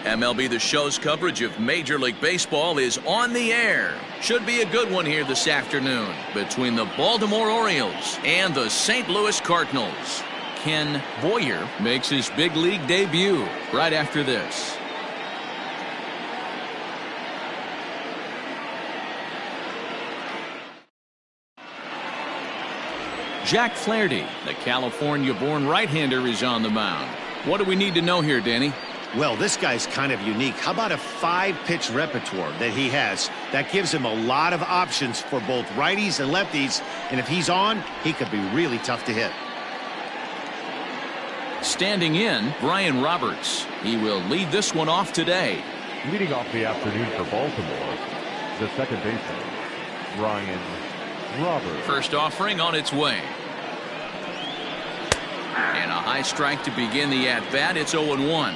MLB The Show's coverage of Major League Baseball is on the air. Should be a good one here this afternoon between the Baltimore Orioles and the St. Louis Cardinals. Ken Boyer makes his big league debut right after this. Jack Flaherty, the California-born right-hander, is on the mound. What do we need to know here, Danny? Well, this guy's kind of unique. How about a 5-pitch repertoire that he has? That gives him a lot of options for both righties and lefties. And if he's on, he could be really tough to hit. Standing in, Brian Roberts. He will lead this one off today. Leading off the afternoon for Baltimore, the second baseman, Brian Roberts. First offering on its way. And a high strike to begin the at-bat. It's 0-1.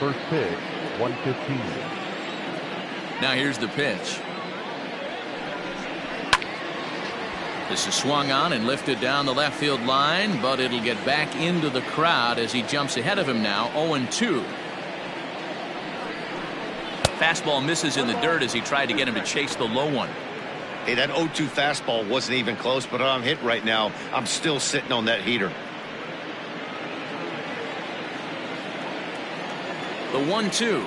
First pitch, 1:15. Now here's the pitch. This is swung on and lifted down the left field line, but it'll get back into the crowd as he jumps ahead of him now. 0-2. Fastball misses in the dirt as he tried to get him to chase the low one. Hey, that 0-2 fastball wasn't even close, but I'm hit right now. I'm still sitting on that heater. The 1-2.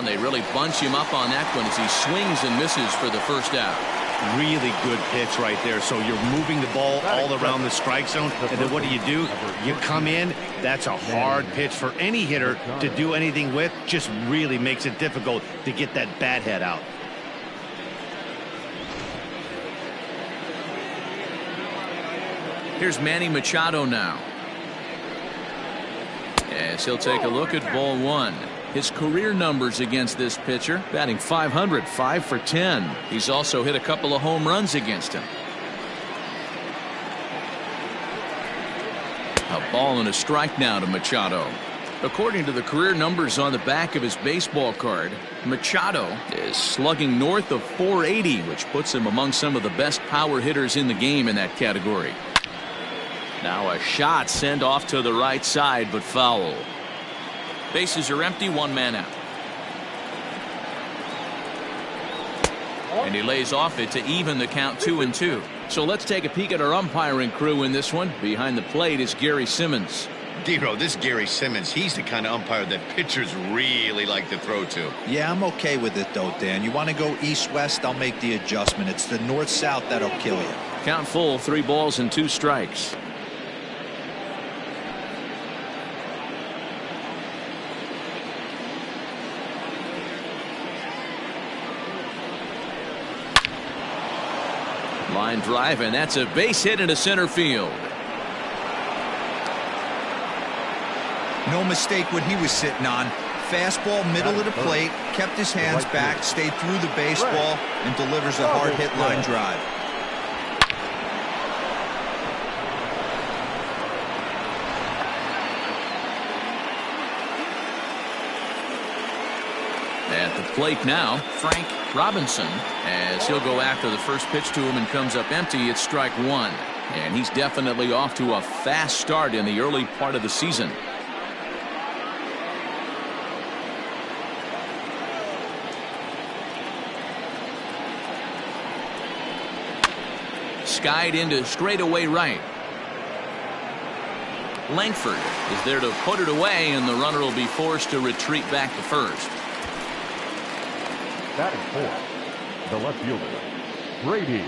They really bunch him up on that one as he swings and misses for the first out. Really good pitch right there. So you're moving the ball all around the strike zone, and then what do? You come in. That's a hard pitch for any hitter to do anything with. Just really makes it difficult to get that bat head out. Here's Manny Machado now. As he'll take a look at ball one. His career numbers against this pitcher, batting .500, 5 for 10. He's also hit a couple of home runs against him. A ball and a strike now to Machado. According to the career numbers on the back of his baseball card, Machado is slugging north of .480, which puts him among some of the best power hitters in the game in that category. Now a shot sent off to the right side, but foul. Bases are empty, one man out. And he lays off it to even the count 2-2. So let's take a peek at our umpiring crew in this one. Behind the plate is Gary Simmons. Dero, this Gary Simmons, he's the kind of umpire that pitchers really like to throw to. Yeah, I'm okay with it though, Dan. You want to go east-west, I'll make the adjustment. It's the north-south that'll kill you. Count full, 3 balls and 2 strikes. Line drive, and that's a base hit into center field. No mistake what he was sitting on. Fastball, middle of the plate, kept his hands back, stayed through the baseball, and delivers a hard hit line drive. At the plate now, Frank Robinson, as he'll go after the first pitch to him and comes up empty. It's strike one. And he's definitely off to a fast start in the early part of the season. Skied into straightaway right. Langford is there to put it away, and the runner will be forced to retreat back to first. Batting fourth, the left fielder, Brady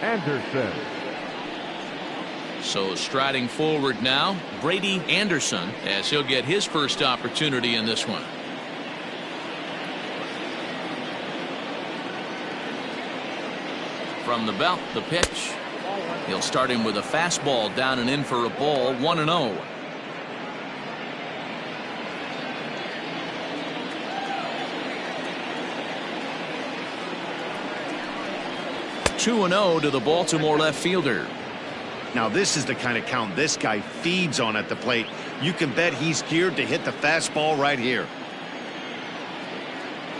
Anderson. So striding forward now, Brady Anderson, as he'll get his first opportunity in this one. From the belt, the pitch. He'll start him with a fastball down and in for a ball, 1-0. 2-0 to the Baltimore left fielder. Now this is the kind of count this guy feeds on at the plate. You can bet he's geared to hit the fastball right here.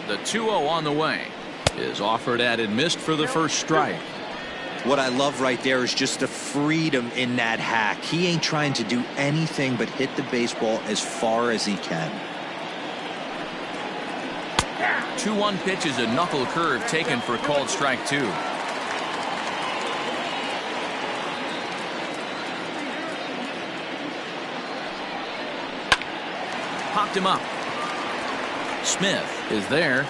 The 2-0 on the way is offered at and missed for the first strike. What I love right there is just the freedom in that hack. He ain't trying to do anything but hit the baseball as far as he can. 2-1 pitch is a knuckle curve taken for called strike 2. Popped him up. Smith is there.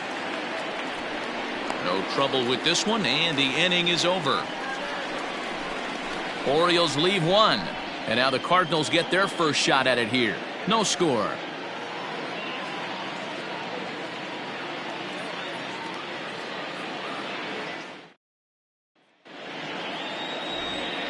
No trouble with this one, and the inning is over. Orioles leave one, and now the Cardinals get their first shot at it here. No score.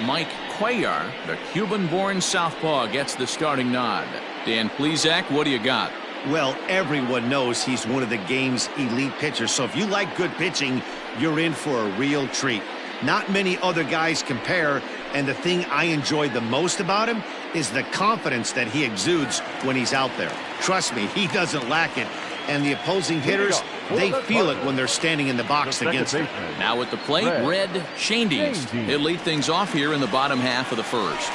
Mike Cuellar, the Cuban-born southpaw, gets the starting nod. Dan Plesac, what do you got? Well, everyone knows he's one of the game's elite pitchers, so if you like good pitching, you're in for a real treat. Not many other guys compare, and the thing I enjoy the most about him is the confidence that he exudes when he's out there. Trust me, he doesn't lack it, and the opposing hitters, they feel it when they're standing in the box against him. Now at the plate, Red Shandies. He'll lead things off here in the bottom half of the first.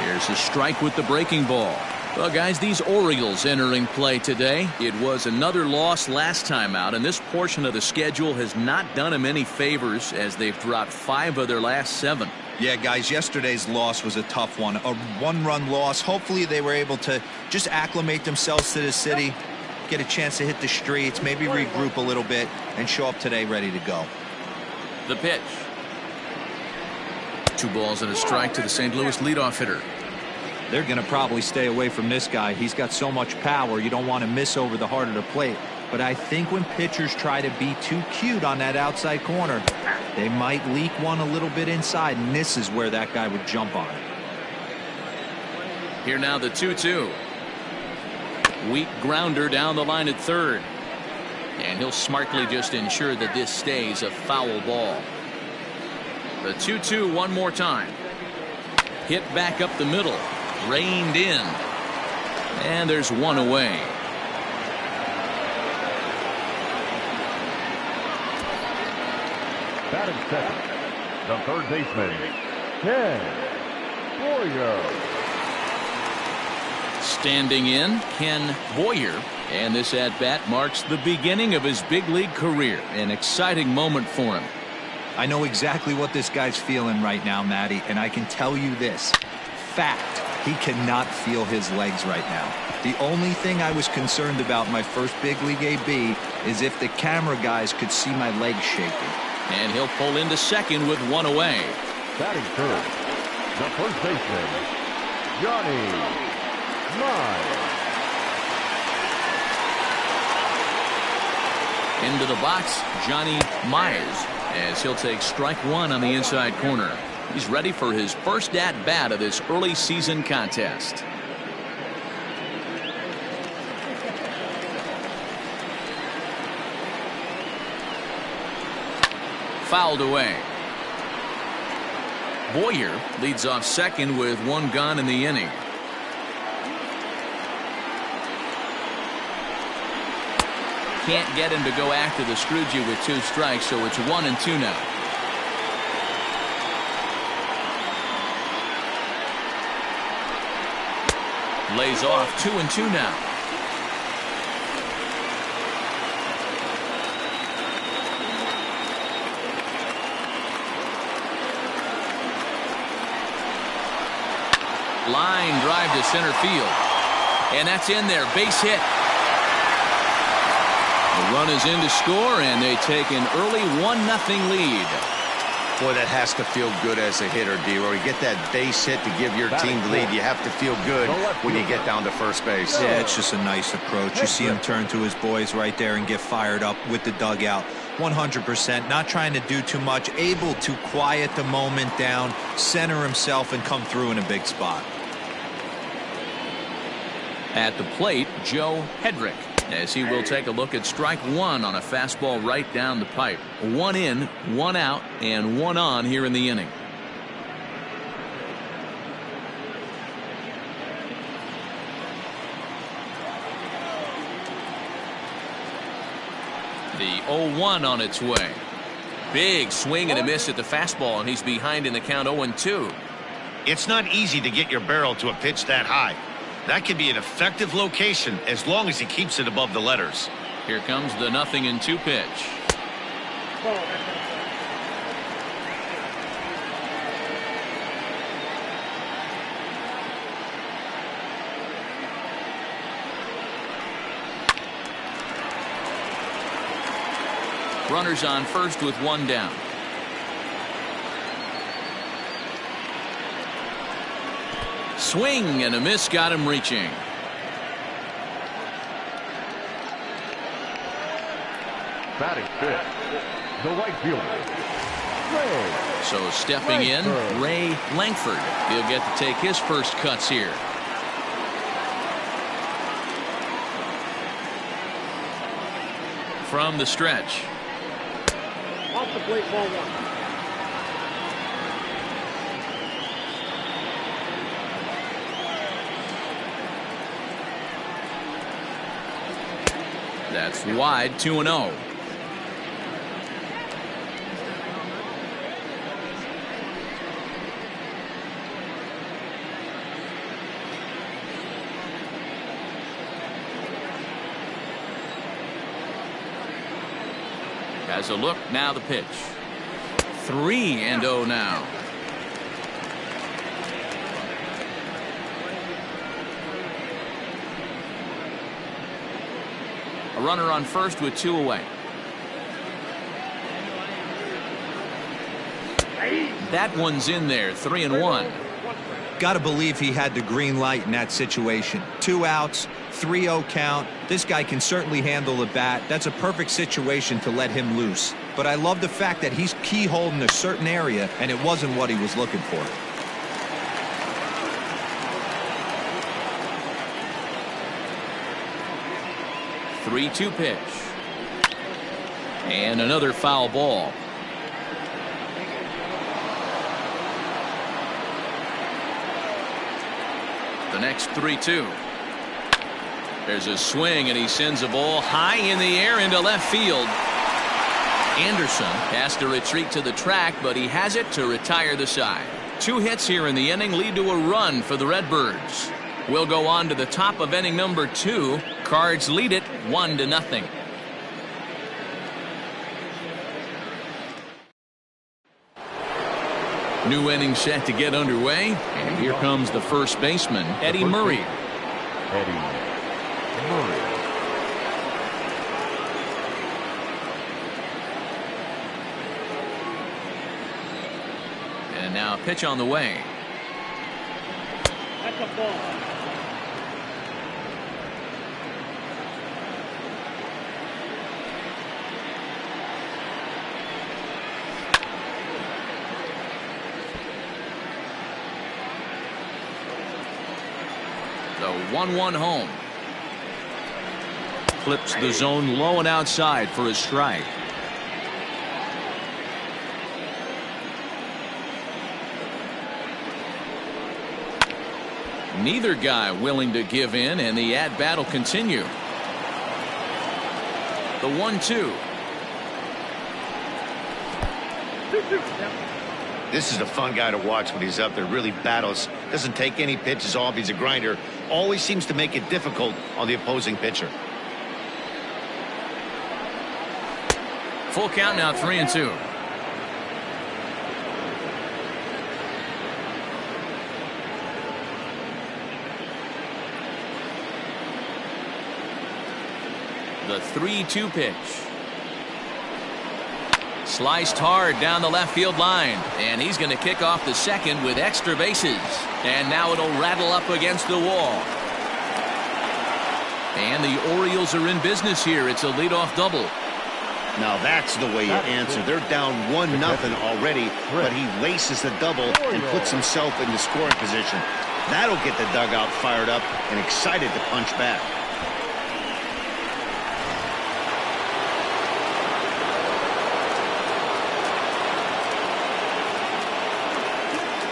Here's a strike with the breaking ball. Well, guys, these Orioles entering play today. It was another loss last time out, and this portion of the schedule has not done them any favors as they've dropped 5 of their last 7. Yeah, guys, yesterday's loss was a tough one. A one-run loss. Hopefully they were able to just acclimate themselves to the city, get a chance to hit the streets, maybe regroup a little bit, and show up today ready to go. The pitch. 2 balls and a strike to the St. Louis leadoff hitter. They're going to probably stay away from this guy. He's got so much power. You don't want to miss over the heart of the plate. But I think when pitchers try to be too cute on that outside corner, they might leak one a little bit inside, and this is where that guy would jump on it. Here now the 2-2. Weak grounder down the line at third. And he'll smartly just ensure that this stays a foul ball. The 2-2 one more time. Hit back up the middle. Reined in. And there's one away. Batting second, the third baseman, Ken Boyer. Standing in, Ken Boyer. And this at-bat marks the beginning of his big league career. An exciting moment for him. I know exactly what this guy's feeling right now, Matty, and I can tell you this. Fact, he cannot feel his legs right now. The only thing I was concerned about my first big league AB is if the camera guys could see my legs shaking. And he'll pull into second with one away. Batting third, the first baseman, Johnny Mize. Into the box, Johnny Mize, as he'll take strike 1 on the inside corner. He's ready for his first at-bat of this early season contest. Fouled away. Boyer leads off second with 1 gone in the inning. Can't get him to go after the Scroogie with 2 strikes, so it's 1-2 now. Lays off 2-2 now. Line drive to center field. And that's in there. Base hit. The run is in to score, and they take an early 1-0 lead. Boy, that has to feel good as a hitter, D-Roy. You get that base hit to give your team the lead. You have to feel good when you get down to first base. Yeah, it's just a nice approach. You see him turn to his boys right there and get fired up with the dugout. 100%, not trying to do too much, able to quiet the moment down, center himself, and come through in a big spot. At the plate, Joe Hedrick. as he will take a look at strike one on a fastball right down the pipe. One in, one out, and one on here in the inning. The 0-1 on its way. Big swing and a miss at the fastball, and he's behind in the count 0-2. It's not easy to get your barrel to a pitch that high. That can be an effective location as long as he keeps it above the letters. Here comes the 0-2 pitch. Runners on first with one down. Swing and a miss, got him reaching. Batting fifth, the right fielder, Ray. So stepping in, Ray Langford. He'll get to take his first cuts here. From the stretch. Off the plate, ball one. That's wide, 2-0. Has a look, now the pitch. 3-0 now. A runner on first with two away. That one's in there, 3-1. Got to believe he had the green light in that situation. 2 outs, 3-0 count. This guy can certainly handle the bat. That's a perfect situation to let him loose. But I love the fact that he's keyholed in a certain area, and it wasn't what he was looking for. The 3-2 pitch. And another foul ball. The next 3-2. There's a swing, and he sends a ball high in the air into left field. Anderson has to retreat to the track, but he has it to retire the side. 2 hits here in the inning lead to a run for the Redbirds. We'll go on to the top of inning number 2. Cards lead it 1-0. New inning set to get underway, and here comes the first baseman, Eddie Murray. Eddie Murray. And now a pitch on the way. That's a ball. The 1-1 home. Flips the zone low and outside for a strike. Neither guy willing to give in, and the at-bat will continue. The 1-2. This is a fun guy to watch when he's up there. Really battles. Doesn't take any pitches off. He's a grinder. Always seems to make it difficult on the opposing pitcher. Full count now, 3-2. The 3-2 pitch. Sliced hard down the left field line, and he's going to kick off the second with extra bases. And now it'll rattle up against the wall. And the Orioles are in business here. It's a leadoff double. Now that's the way you answer. They're down 1-0 already, but he laces the double and puts himself into scoring position. That'll get the dugout fired up and excited to punch back.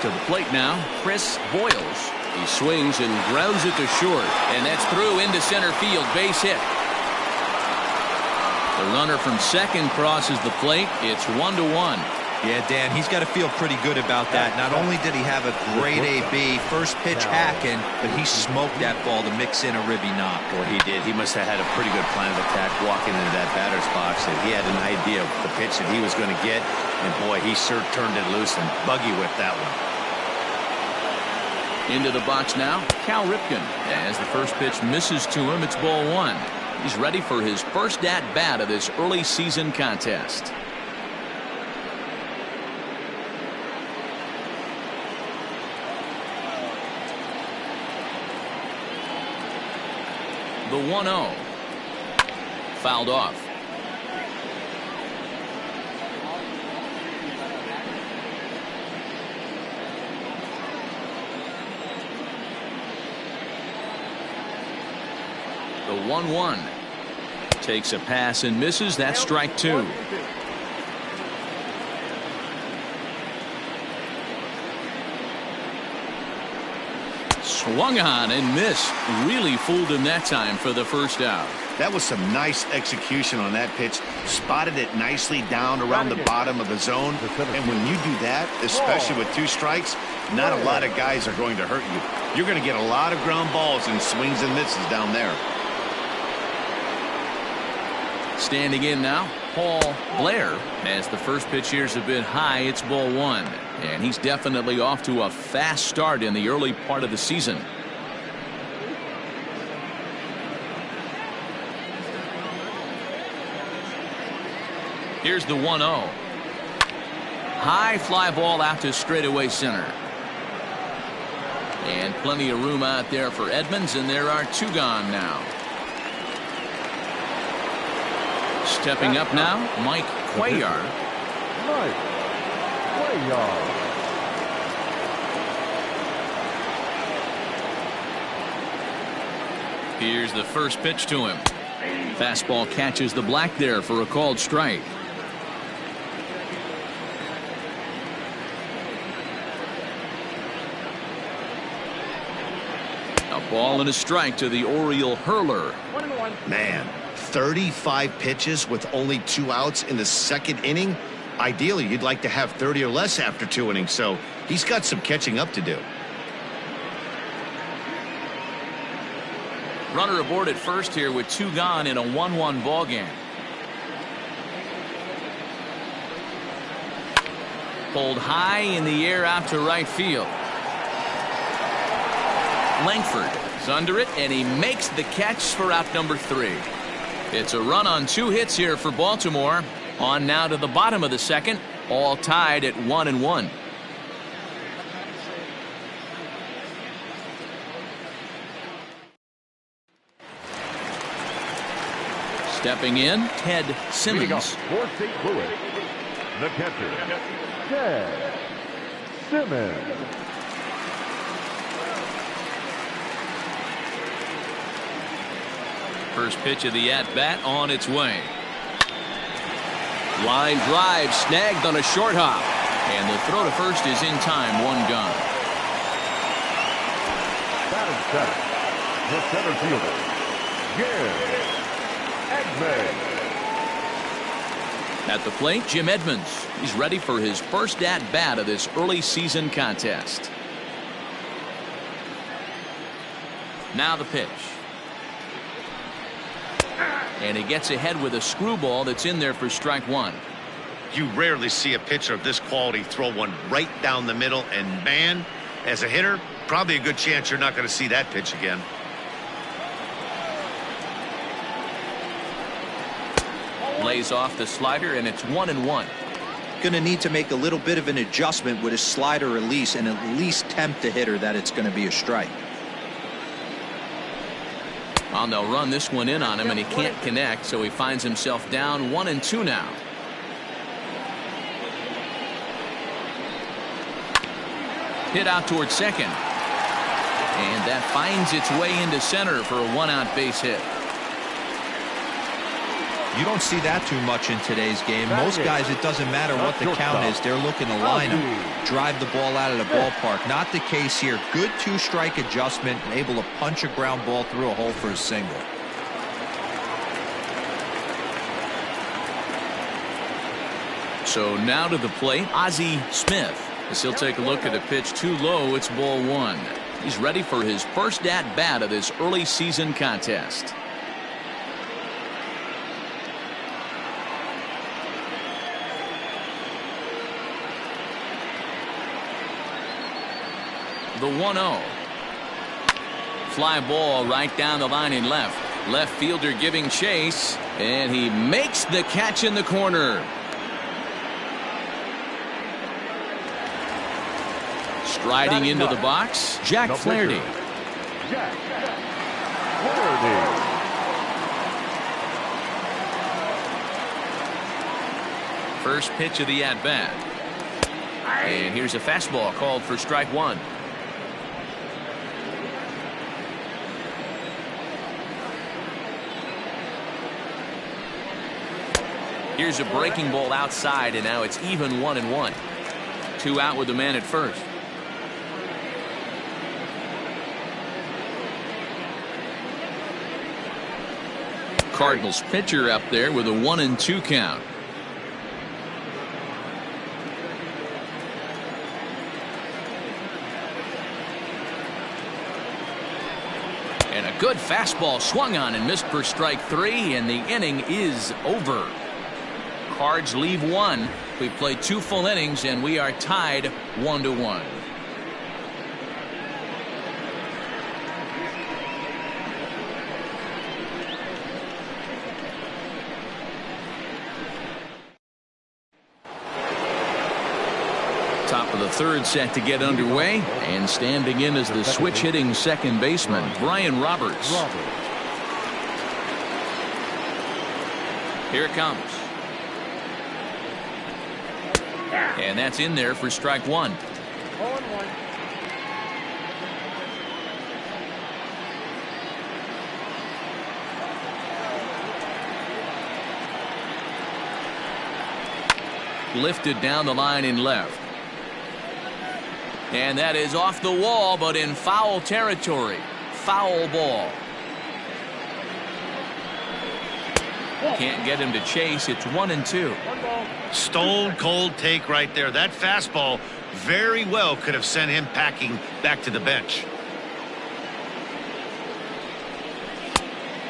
To the plate now, Chris Boyles. He swings and grounds it to short, and that's through into center field. Base hit. The runner from second crosses the plate. It's 1-1. Yeah, Dan, he's got to feel pretty good about that. Not only did he have a great AB, first pitch hacking, but he smoked that ball to mix in a ribby knock. Well, he did. He must have had a pretty good plan of attack walking into that batter's box. And he had an idea of the pitch that he was going to get. And, boy, he sure turned it loose and buggy whipped that one. Into the box now, Cal Ripken. As the first pitch misses to him, it's ball one. He's ready for his first at-bat of this early season contest. The 1-0. Fouled off. The 1-1. Takes a pass and misses. That's strike two. Swung on and missed. Really fooled him that time for the first out. That was some nice execution on that pitch. Spotted it nicely down around the bottom of the zone. And when you do that, especially with two strikes, not a lot of guys are going to hurt you. You're going to get a lot of ground balls and swings and misses down there. Standing in now, Paul Blair. As the first pitch here's a bit high, it's ball one. And he's definitely off to a fast start in the early part of the season. Here's the 1-0. High fly ball out to straightaway center. And plenty of room out there for Edmonds, and there are two gone now. Stepping up now, Mike Cuellar. Mike Cuellar. Here's the first pitch to him. Fastball catches the black there for a called strike. A ball and a strike to the Oriole hurler. Man, 35 pitches with only 2 outs in the second inning. Ideally, you'd like to have 30 or less after 2 innings, so he's got some catching up to do. Runner aboard at first here with 2 gone in a 1-1 ball game. Pulled high in the air out to right field. Langford is under it, and he makes the catch for out number 3. It's a run on 2 hits here for Baltimore. On now to the bottom of the second, all tied at 1-1. Stepping in, Ted Simmons. For St. Louis, the catcher, Ted Simmons. First pitch of the at-bat on its way. Line drive snagged on a short hop. And the throw to first is in time, 1 gone. Batting center, the center fielder, Jim Edmonds. At the plate, Jim Edmonds. He's ready for his first at-bat of this early season contest. Now the pitch. And he gets ahead with a screwball that's in there for strike 1. You rarely see a pitcher of this quality throw one right down the middle, and man, as a hitter, probably a good chance you're not going to see that pitch again. Lays off the slider, and it's 1-1. Going to need to make a little bit of an adjustment with his slider release and at least tempt the hitter that it's going to be a strike. Well, they'll run this one in on him, and he can't connect, so he finds himself down 1-2 now. Hit out towards second. And that finds its way into center for a 1-out base hit. You don't see that too much in today's game. Most guys, it doesn't matter what the count is. They're looking to line them, drive the ball out of the ballpark. Not the case here. Good two-strike adjustment, able to punch a ground ball through a hole for a single. So now to the plate, Ozzie Smith. As he'll take a look at a pitch too low, it's ball one. He's ready for his first at-bat of this early season contest. The 1-0. Fly ball right down the line in left. Left fielder giving chase, and he makes the catch in the corner. Striding into the box, Jack Flaherty. Jack Flaherty. First pitch of the at-bat. And here's a fastball called for strike one. Here's a breaking ball outside, and now it's even 1-1. 2 out with the man at first. Cardinals pitcher up there with a 1-2 count. And a good fastball swung on and missed for strike 3, and the inning is over. Cards leave 1. We've played 2 full innings, and we are tied 1-1. Top of the third set to get underway, and standing in as the switch hitting second baseman, Brian Roberts. Here it comes. And that's in there for strike 1. 0-1. Lifted down the line in left. And that is off the wall, but in foul territory. Foul ball. Can't get him to chase. It's 1-2. Stone cold take right there. That fastball very well could have sent him packing back to the bench.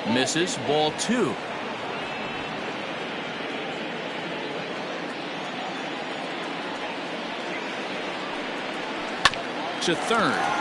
Misses, ball 2. To third.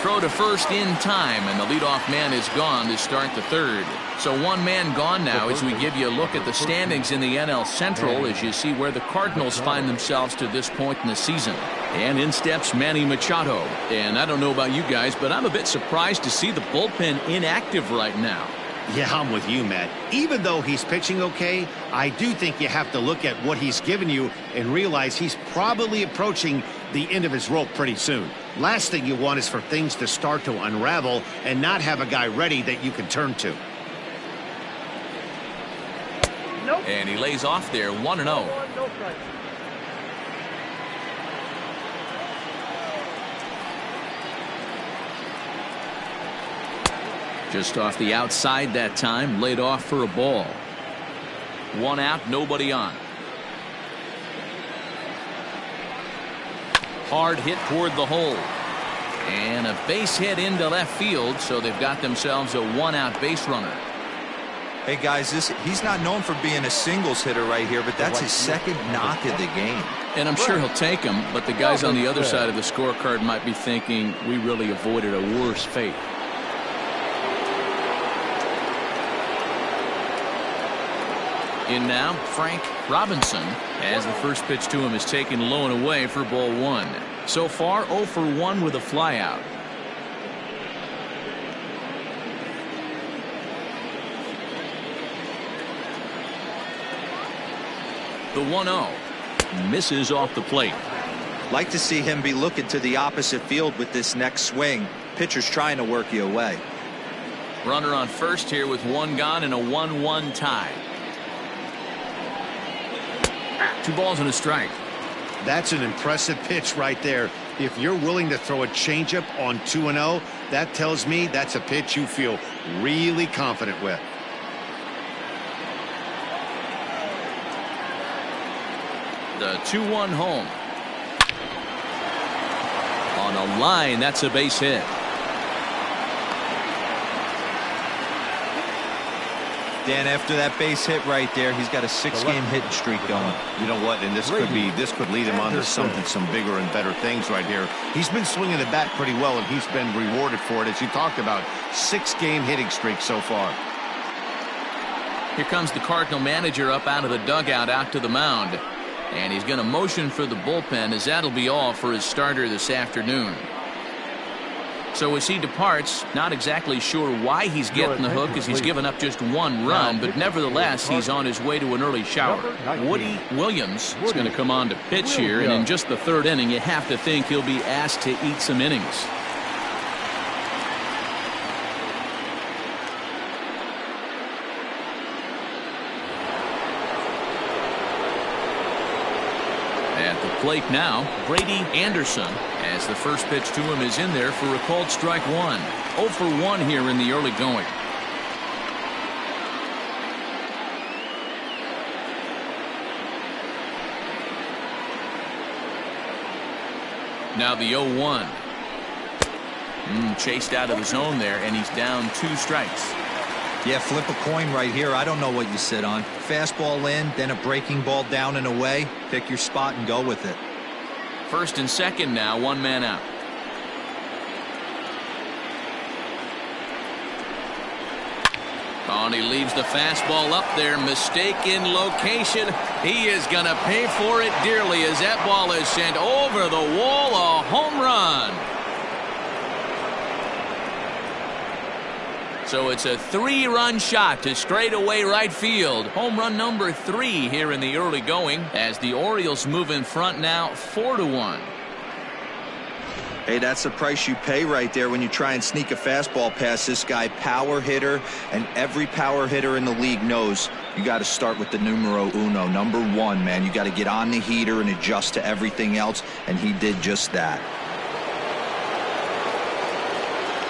Throw to first in time, and the leadoff man is gone to start the third. So one man gone now as we give you a look at the standings in the NL Central as you see where the Cardinals find themselves to this point in the season. And in steps Manny Machado. And I don't know about you guys, but I'm a bit surprised to see the bullpen inactive right now. Yeah, I'm with you, Matt. Even though he's pitching okay, I do think you have to look at what he's given you and realize he's probably approaching the end of his rope pretty soon. Last thing you want is for things to start to unravel and not have a guy ready that you can turn to. Nope. And he lays off there, 1-0. No strike. Just off the outside that time, laid off for a ball. 1 out, nobody on. Hard hit toward the hole. And a base hit into left field, so they've got themselves a 1-out base runner. Hey guys, he's not known for being a singles hitter right here, but that's his second knock of the game. And I'm sure he'll take him, but the guys on the other side of the scorecard might be thinking we really avoided a worse fate. In now, Frank Robinson, as the first pitch to him is taken low and away for ball 1. So far, 0 for 1 with a flyout. The 1-0 misses off the plate. Like to see him be looking to the opposite field with this next swing. Pitcher's trying to work you away. Runner on first here with one gone and a 1-1 tie. 2 balls and a strike. That's an impressive pitch right there. If you're willing to throw a changeup on 2-0, that tells me that's a pitch you feel really confident with. The 2-1 home. On a line, that's a base hit. Dan, after that base hit right there, he's got a 6-game hitting streak going. You know what? And this could lead him on to some bigger and better things right here. He's been swinging the bat pretty well, and he's been rewarded for it, as you talked about. 6-game hitting streak so far. Here comes the Cardinal manager up out of the dugout out to the mound. And he's going to motion for the bullpen, as that'll be all for his starter this afternoon. So as he departs, not exactly sure why he's getting the hook, as he's given up just 1 run, but nevertheless he's on his way to an early shower. Woody Williams is going to come on to pitch here, and in just the 3rd inning you have to think he'll be asked to eat some innings. At the plate now, Brady Anderson, as the first pitch to him is in there for a called strike 1. 0 for 1 here in the early going. Now the 0-1. Chased out of the zone there, and he's down 2 strikes. Yeah, flip a coin right here. I don't know what you sit on. Fastball in, then a breaking ball down and away. Pick your spot and go with it. First and second now, 1 man out. Oh, and he leaves the fastball up there. Mistaken location. He is going to pay for it dearly as that ball is sent over the wall. A home run. So it's a 3-run shot to straightaway right field. Home run number 3 here in the early going, as the Orioles move in front now 4-1. Hey, that's the price you pay right there when you try and sneak a fastball past this guy. Power hitter, and every power hitter in the league knows you got to start with the numero uno, number 1, man. You got to get on the heater and adjust to everything else, and he did just that.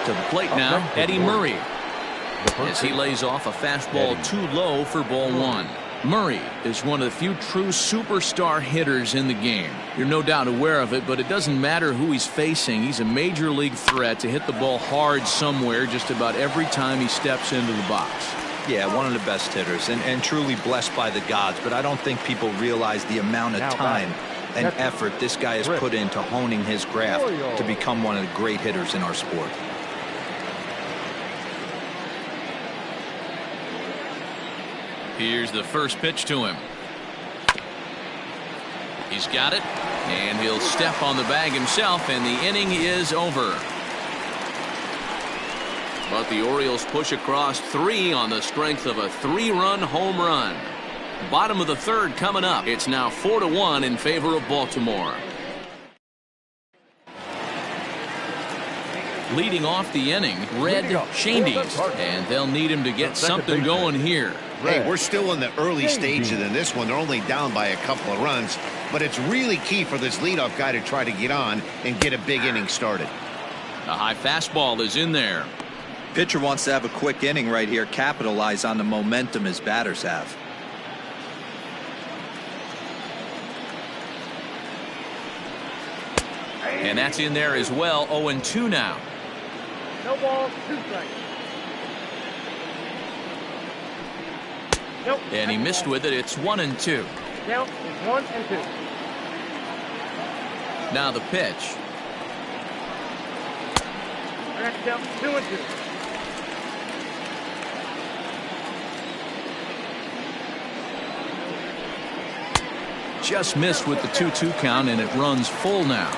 To the plate now, Eddie Murray, as he lays off a fastball too low for ball 1. Murray is one of the few true superstar hitters in the game. You're no doubt aware of it, but it doesn't matter who he's facing. He's a major league threat to hit the ball hard somewhere just about every time he steps into the box. Yeah, one of the best hitters, and truly blessed by the gods, but I don't think people realize the amount of time and effort this guy has put into honing his craft to become one of the great hitters in our sport. Here's the first pitch to him. He's got it, and he'll step on the bag himself, and the inning is over. But the Orioles push across 3 on the strength of a 3-run home run. Bottom of the 3rd coming up. It's now 4-1 in favor of Baltimore. Leading off the inning, Red Shandies, and they'll need him to get something going here. Hey, we're still in the early stages in this one. They're only down by a couple of runs, but it's really key for this leadoff guy to try to get on and get a big inning started. A high fastball is in there. Pitcher wants to have a quick inning right here, capitalize on the momentum his batters have. And that's in there as well. 0-2 now. No balls, 2 strikes. Nope. And he missed with it. It's 1-2. Count is 1-2. Now the pitch. Next count 2-2. Just missed with the 2-2 count, and it runs full now.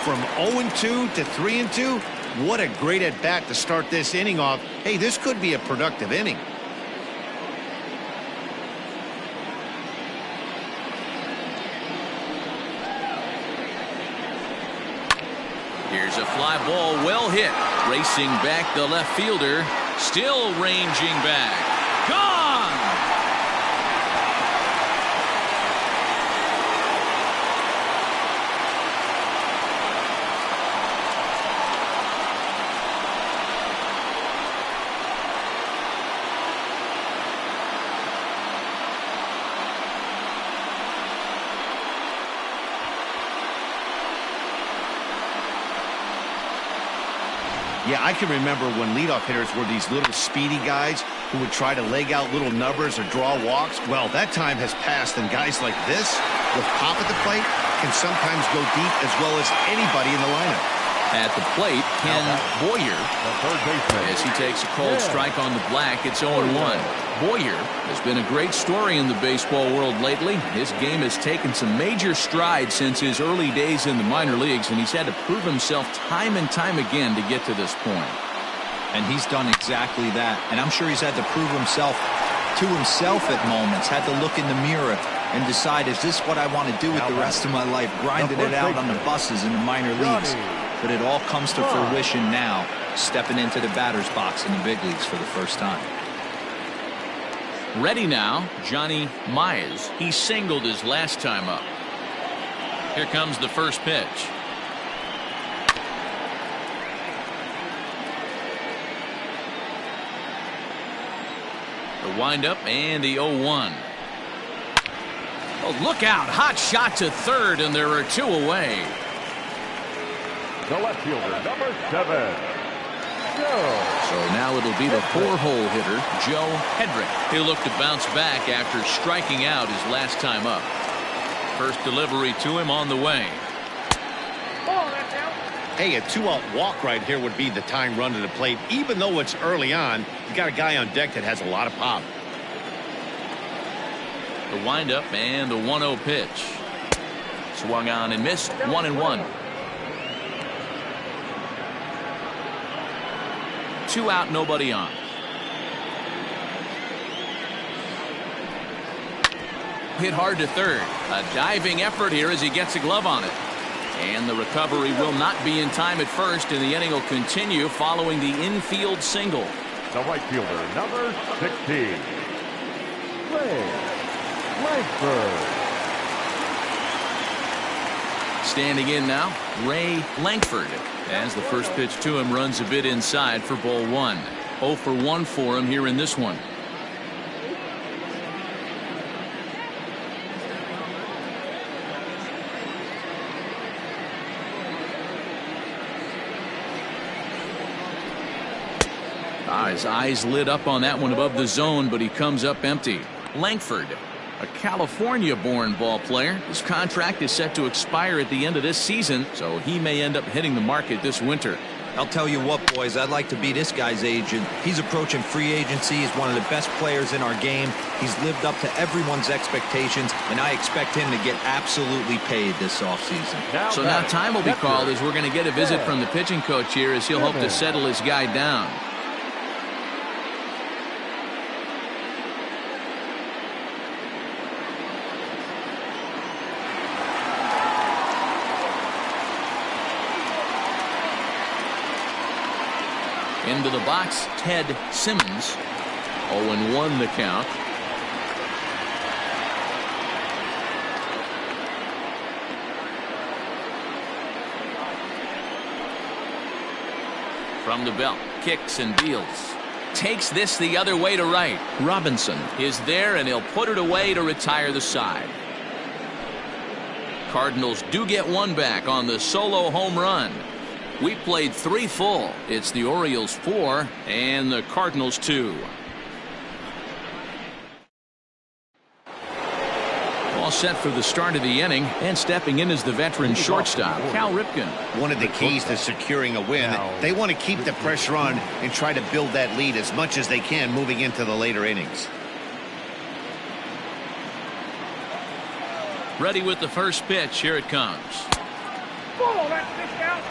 From 0-2 to 3-2, what a great at-bat to start this inning off. Hey, this could be a productive inning. Here's a fly ball, well hit. Racing back the left fielder. Still ranging back. Gone! Yeah, I can remember when leadoff hitters were these little speedy guys who would try to leg out little numbers or draw walks. Well, that time has passed, and guys like this, with pop at the plate, can sometimes go deep as well as anybody in the lineup. At the plate, Ken Boyer, The third baseman. as he takes a cold strike on the black. It's 0-1. Boyer has been a great story in the baseball world lately. His game has taken some major strides since his early days in the minor leagues, and he's had to prove himself time and time again to get to this point. And he's done exactly that. And I'm sure he's had to prove himself to himself at moments, had to look in the mirror and decide, is this what I want to do with the rest of my life, grinding it out on the buses in the minor leagues? But it all comes to fruition now, stepping into the batter's box in the big leagues for the first time. Ready now, Johnny Mize. He singled his last time up. Here comes the first pitch. The windup and the 0-1. Oh, look out. Hot shot to third, and there are two away. The left fielder, number 7. Joe. So now it'll be the 4-hole hitter, Joe Hedrick. He'll look to bounce back after striking out his last time up. First delivery to him on the way. Ball, that's out. Hey, a 2-out walk right here would be the time run to the plate. Even though it's early on, you got a guy on deck that has a lot of pop. The windup and the 1-0 pitch. Swung on and missed. 1-1. 2 out, nobody on. Hit hard to third. A diving effort here as he gets a glove on it. And the recovery will not be in time at first, and the inning will continue following the infield single. The right fielder, number 16. Ray Langford. Standing in now, Ray Langford, as the first pitch to him runs a bit inside for ball 1. 0 for 1 for him here in this one. His eyes lit up on that one above the zone, but he comes up empty. Langford, a California-born ball player. His contract is set to expire at the end of this season, so he may end up hitting the market this winter. I'll tell you what, boys, I'd like to be this guy's agent. He's approaching free agency. He's one of the best players in our game. He's lived up to everyone's expectations, and I expect him to get absolutely paid this offseason. So now time will be called as we're going to get a visit from the pitching coach here as he'll hope to settle his guy down. Into the box, Ted Simmons. 0-1 the count. From the belt, kicks and deals. Takes this the other way to right. Robinson is there, and he'll put it away to retire the side. Cardinals do get one back on the solo home run. We played 3 full. It's the Orioles 4 and the Cardinals 2. All set for the start of the inning, and stepping in is the veteran shortstop, Cal Ripken. One of the keys to securing a win, they want to keep the pressure on and try to build that lead as much as they can moving into the later innings. Ready with the first pitch. Here it comes. Ball, that's pitched out.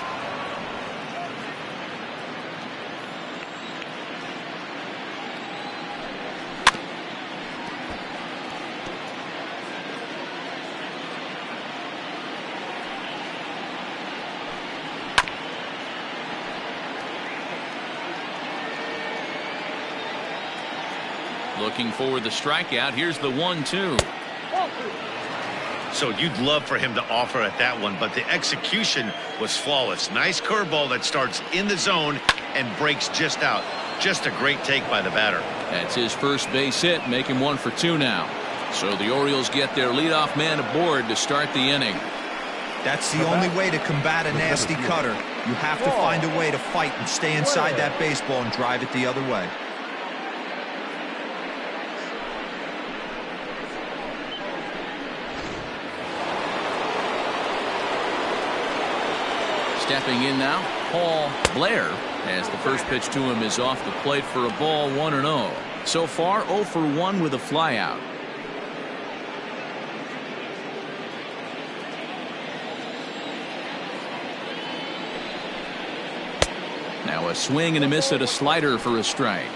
Looking for the strikeout. Here's the 1-2. So you'd love for him to offer at that one, but the execution was flawless. Nice curveball that starts in the zone and breaks just out. Just a great take by the batter. That's his first base hit, making 1 for 2 now. So the Orioles get their leadoff man aboard to start the inning. That's the only way to combat a nasty cutter. You have to find a way to fight and stay inside that baseball and drive it the other way. Stepping in now, Paul Blair, as the first pitch to him is off the plate for a ball, 1-0. So far 0 for 1 with a flyout. Now a swing and a miss at a slider for a strike.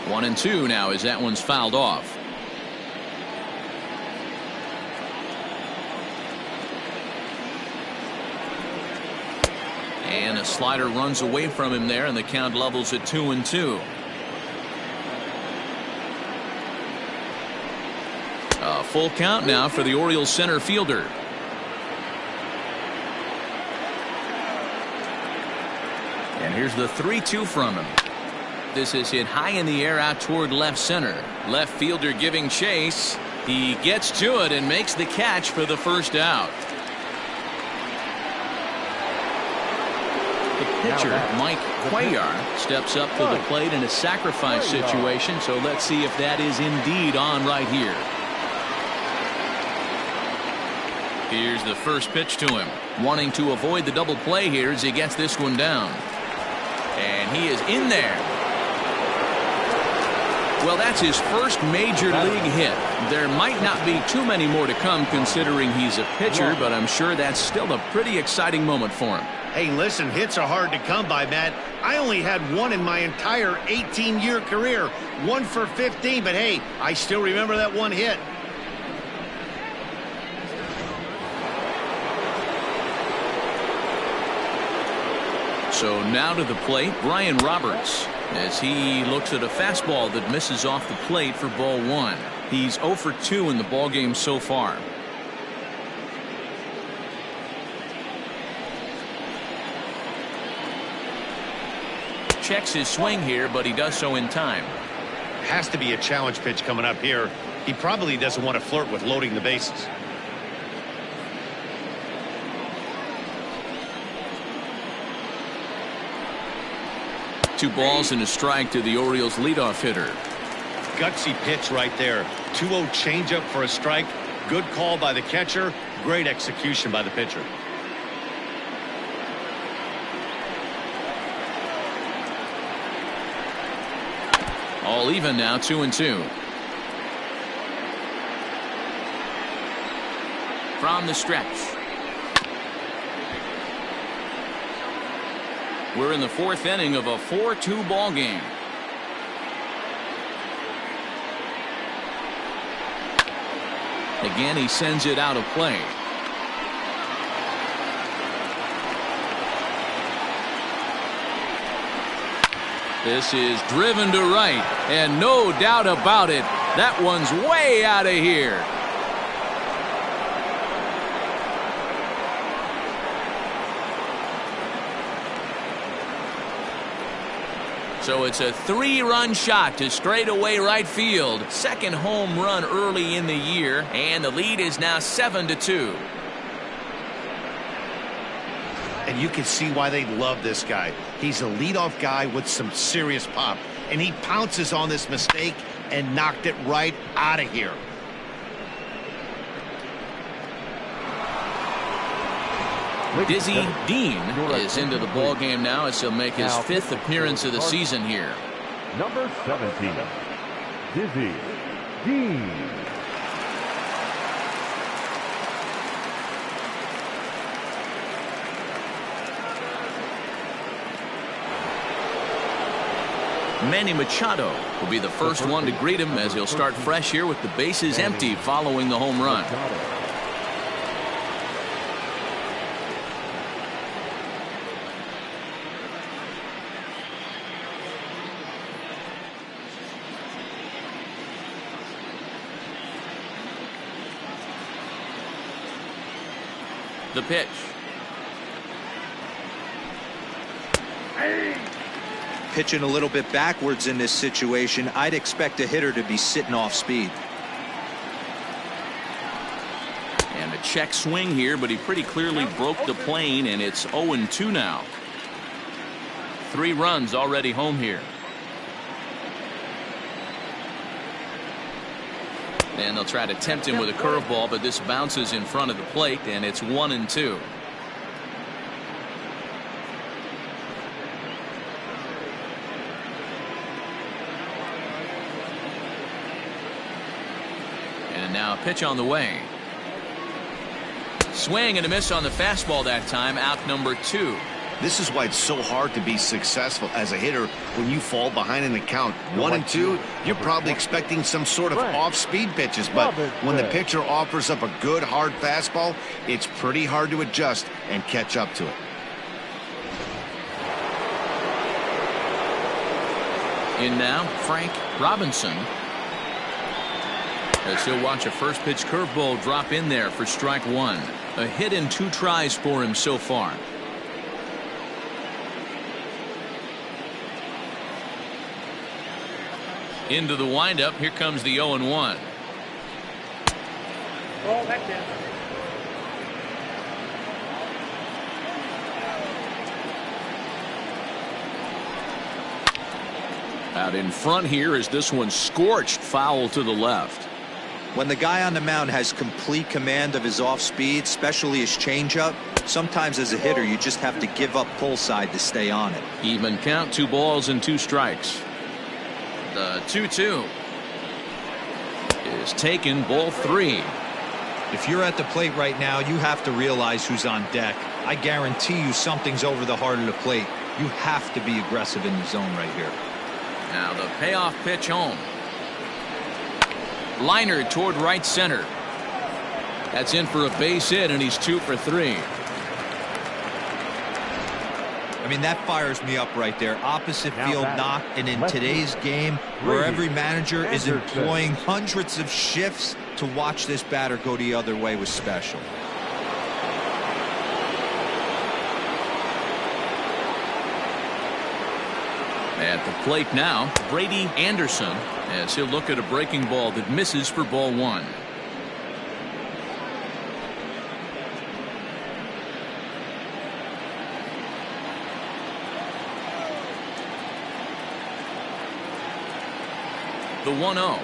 One and two now as that one's fouled off. And a slider runs away from him there, and the count levels at 2-2. A full count now for the Orioles center fielder. And here's the 3-2 from him. This is hit high in the air out toward left center. Left fielder giving chase. He gets to it and makes the catch for the first out. The pitcher, Mike Cuellar, steps up to the plate in a sacrifice situation, so let's see if that is indeed on right here. Here's the first pitch to him. Wanting to avoid the double play here as he gets this one down. And he is in there. Well, that's his first major league hit. There might not be too many more to come considering he's a pitcher, but I'm sure that's still a pretty exciting moment for him. Hey, listen, hits are hard to come by, Matt. I only had one in my entire 18-year career. 1 for 15, but hey, I still remember that one hit. So now to the plate, Brian Roberts, as he looks at a fastball that misses off the plate for ball 1. He's 0 for 2 in the ballgame so far. Checks his swing here, but he does so in time. Has to be a challenge pitch coming up here. He probably doesn't want to flirt with loading the bases. Two balls and a strike to the Orioles leadoff hitter. Gutsy pitch right there. 2-0 changeup for a strike. Good call by the catcher. Great execution by the pitcher. All even now, 2-2. From the stretch. We're in the 4th inning of a 4-2 ball game. Again, he sends it out of play. This is driven to right, and no doubt about it, that one's way out of here. So it's a 3-run shot to straightaway right field. Second home run early in the year, and the lead is now 7-2. And you can see why they love this guy. He's a leadoff guy with some serious pop, and he pounces on this mistake and knocked it right out of here. Dizzy Dean is into the ball game now as he'll make his 5th appearance of the season here. Number 17, Dizzy Dean. Manny Machado will be the first one to greet him as he'll start fresh here with the bases empty following the home run. The pitch. Pitching a little bit backwards in this situation, I'd expect a hitter to be sitting off speed. And a check swing here, but he pretty clearly broke the plane, and it's 0-2 now. 3 runs already home here. And they'll try to tempt him with a curveball, but this bounces in front of the plate, and it's 1-2. And now a pitch on the way. Swing and a miss on the fastball that time. Out number 2. This is why it's so hard to be successful as a hitter when you fall behind in the count. 1-2, you're probably expecting some sort of off-speed pitches, but when the pitcher offers up a good hard fastball, it's pretty hard to adjust and catch up to it. In now, Frank Robinson. As he'll watch a first pitch curveball drop in there for strike 1. A hit in 2 tries for him so far. Into the windup. Here comes the 0-1. Ball, that's it. Out in front here as this one scorched foul to the left. When the guy on the mound has complete command of his off speed, especially his changeup, sometimes as a hitter you just have to give up pull side to stay on it. Even count, 2 balls and 2 strikes. The 2-2 is taken, ball 3. If you're at the plate right now, you have to realize who's on deck. I guarantee you something's over the heart of the plate. You have to be aggressive in the zone right here. Now the payoff pitch home. Liner toward right center. That's in for a base hit, and he's 2 for 3. I mean, that fires me up right there. Opposite field knock, and in today's game where every manager is employing hundreds of shifts, to watch this batter go the other way was special. At the plate now, Brady Anderson, as he'll look at a breaking ball that misses for ball 1. The 1-0.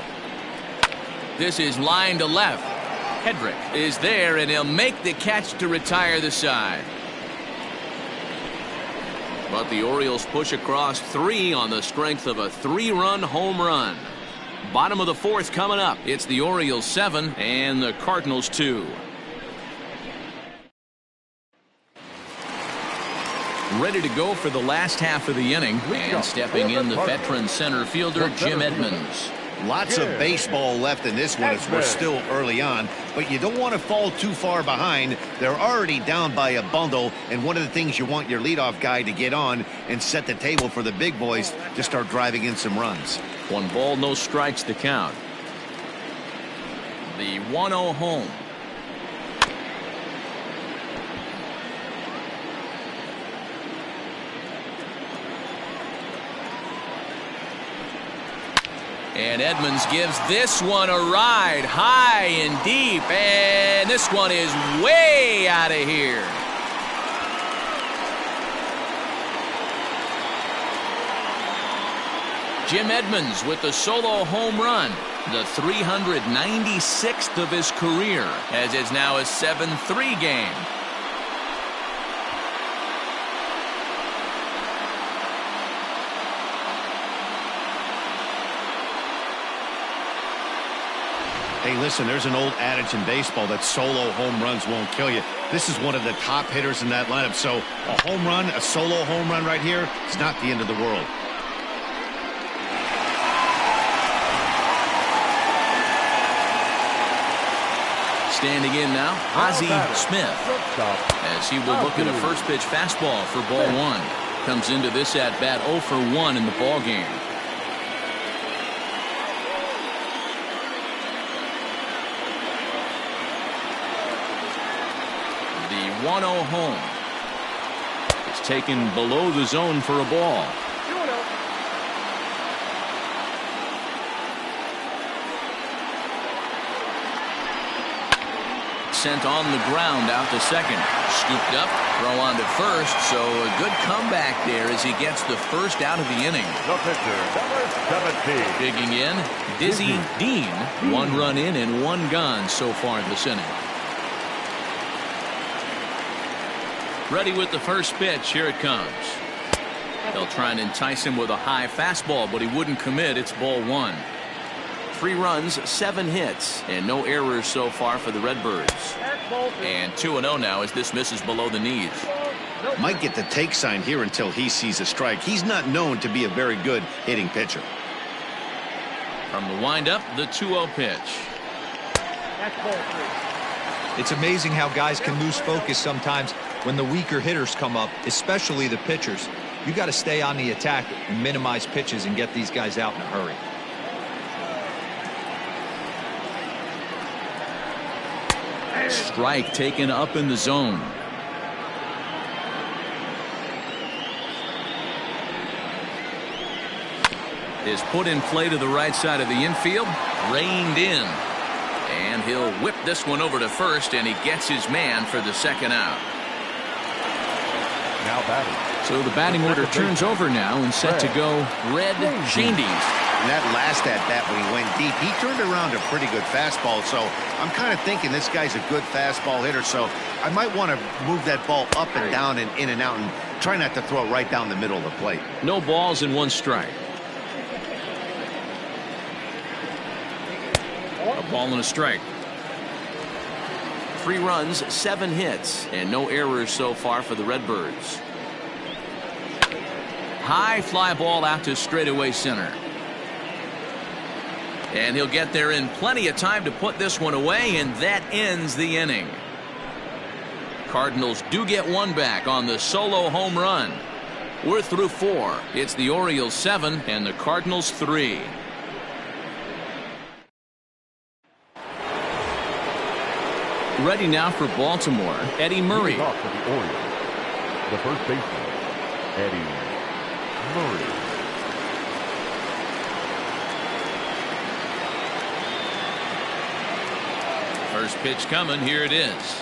This is line to left. Hedrick is there, and he'll make the catch to retire the side. But the Orioles push across 3 on the strength of a 3-run home run. Bottom of the 4th coming up. It's the Orioles 7 and the Cardinals 2. Ready to go for the last half of the inning, and stepping in the veteran center fielder Jim Edmonds. Lots of baseball left in this one as we're still early on, but you don't want to fall too far behind. They're already down by a bundle, and one of the things you want your leadoff guy to get on and set the table for the big boys to start driving in some runs. 1 ball, no strikes to count. The 1-0 home. And Edmonds gives this one a ride, high and deep, and this one is way out of here. Jim Edmonds with the solo home run, the 396th of his career, as it's now a 7-3 game. Hey, listen, there's an old adage in baseball that solo home runs won't kill you. This is one of the top hitters in that lineup. So a home run, a solo home run right here, it's not the end of the world. Standing in now, Ozzie Smith, as he will look at a first pitch fastball for ball 1. Comes into this at bat 0 for 1 in the ball game. The 1-0 home. It's taken below the zone for a ball. Sent on the ground out to second. Scooped up, throw on to first. So a good comeback there as he gets the first out of the inning. The pitcher, number 17. Digging in, Dizzy Dean. 1 run in and 1 gone so far this inning. Ready with the first pitch. Here it comes. They'll try and entice him with a high fastball, but he wouldn't commit. It's ball 1. 3 runs, 7 hits, and no errors so far for the Redbirds. And 2-0 now as this misses below the knees. Might get the take sign here until he sees a strike. He's not known to be a very good hitting pitcher. From the windup, the 2-0 pitch. It's amazing how guys can lose focus sometimes when the weaker hitters come up, especially the pitchers. You got to stay on the attack and minimize pitches and get these guys out in a hurry. Strike taken up in the zone. Is put in play to the right side of the infield. Reined in. And he'll whip this one over to first, and he gets his man for the second out. Now batting. So the batting order turns over now and set to go Red Shandies. And that last at bat when he went deep, he turned around a pretty good fastball. So I'm kind of thinking this guy's a good fastball hitter. So I might want to move that ball up and down and in and out and try not to throw it right down the middle of the plate. No balls and 1 strike. A ball and a strike. 3 runs, 7 hits, and no errors so far for the Redbirds. High fly ball out to straightaway center. And he'll get there in plenty of time to put this one away, and that ends the inning. Cardinals do get 1 back on the solo home run. We're through 4. It's the Orioles 7 and the Cardinals 3. Ready now for Baltimore, Eddie Murray. Off for the Orioles. The first baseman, Eddie Murray. First pitch coming. Here it is.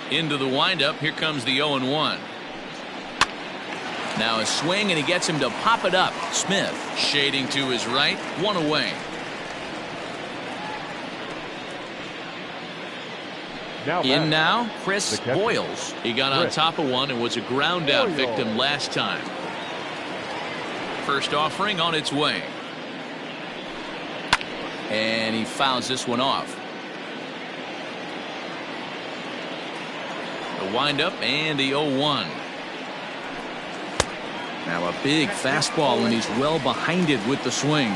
Into the windup. Here comes the 0-1. Now a swing, and he gets him to pop it up. Smith shading to his right. 1 away. In now, Chris Boyles. He got on top of one and was a ground out victim last time. First offering on its way. And he fouls this one off. The windup and the 0-1. Now a big fastball, and he's well behind it with the swing.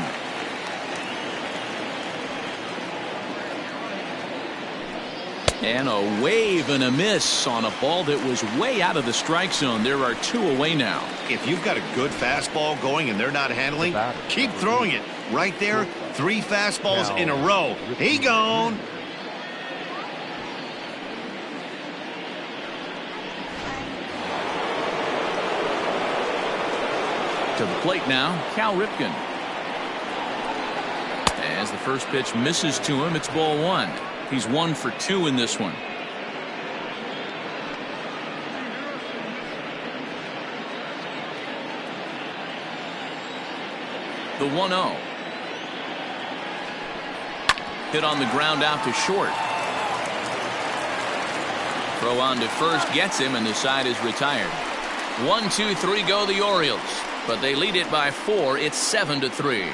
And a wave and a miss on a ball that was way out of the strike zone. There are 2 away now. If you've got a good fastball going and they're not handling, keep throwing it. Right there, 3 fastballs in a row. He gone. To the plate now, Cal Ripken. As the first pitch misses to him, it's ball 1. He's 1 for 2 in this one. The 1-0. Hit on the ground out to short. Throw on to first gets him, and the side is retired. 1, 2, 3 go the Orioles, but they lead it by 4. It's 7-3.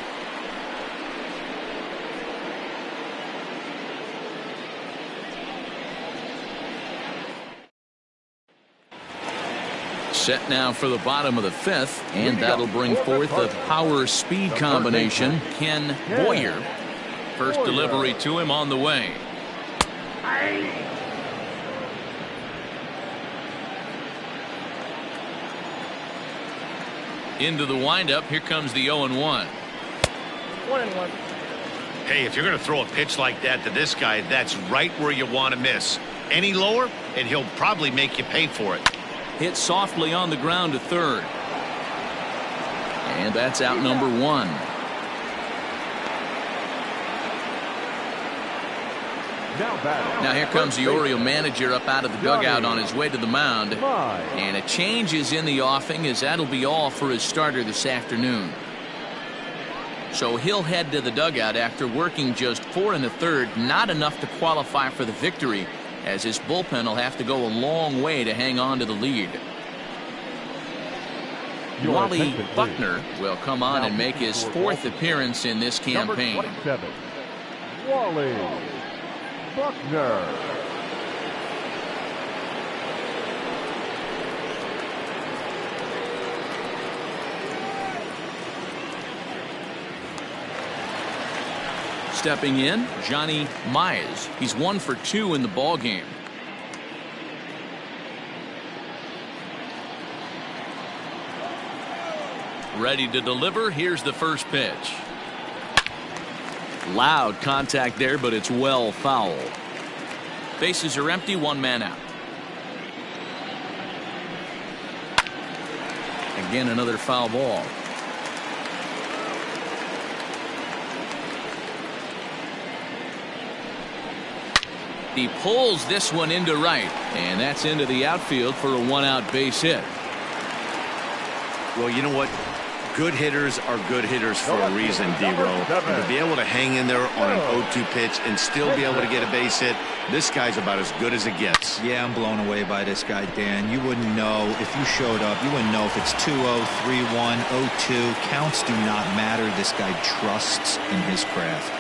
Set now for the bottom of the 5th, and that'll bring forth the power speed combination. Ken Boyer. First delivery to him on the way. Into the windup. Here comes the 0-1. 1-1. Hey, if you're going to throw a pitch like that to this guy, that's right where you want to miss. Any lower, and he'll probably make you pay for it. Hit softly on the ground to third. And that's out number 1. Now here comes the Oriole manager up out of the dugout on his way to the mound. And a change is in the offing, as that'll be all for his starter this afternoon. So he'll head to the dugout after working just 4 1/3, not enough to qualify for the victory, as his bullpen will have to go a long way to hang on to the lead. Wally Buckner will come on and make his 4th appearance in this campaign. Number 27, Wally Buckner. Stepping in, Johnny Mize. He's 1 for 2 in the ball game. Ready to deliver. Here's the first pitch. Loud contact there, but it's well foul. Bases are empty, 1 man out. Again, another foul ball. He pulls this one into right, and that's into the outfield for a 1-out base hit. Well, you know what? Good hitters are good hitters for a reason, D-Row. And to be able to hang in there on an 0-2 pitch and still be able to get a base hit, this guy's about as good as it gets. Yeah, I'm blown away by this guy, Dan. You wouldn't know if you showed up. You wouldn't know if it's 2-0, 3-1, 0-2. Counts do not matter. This guy trusts in his craft.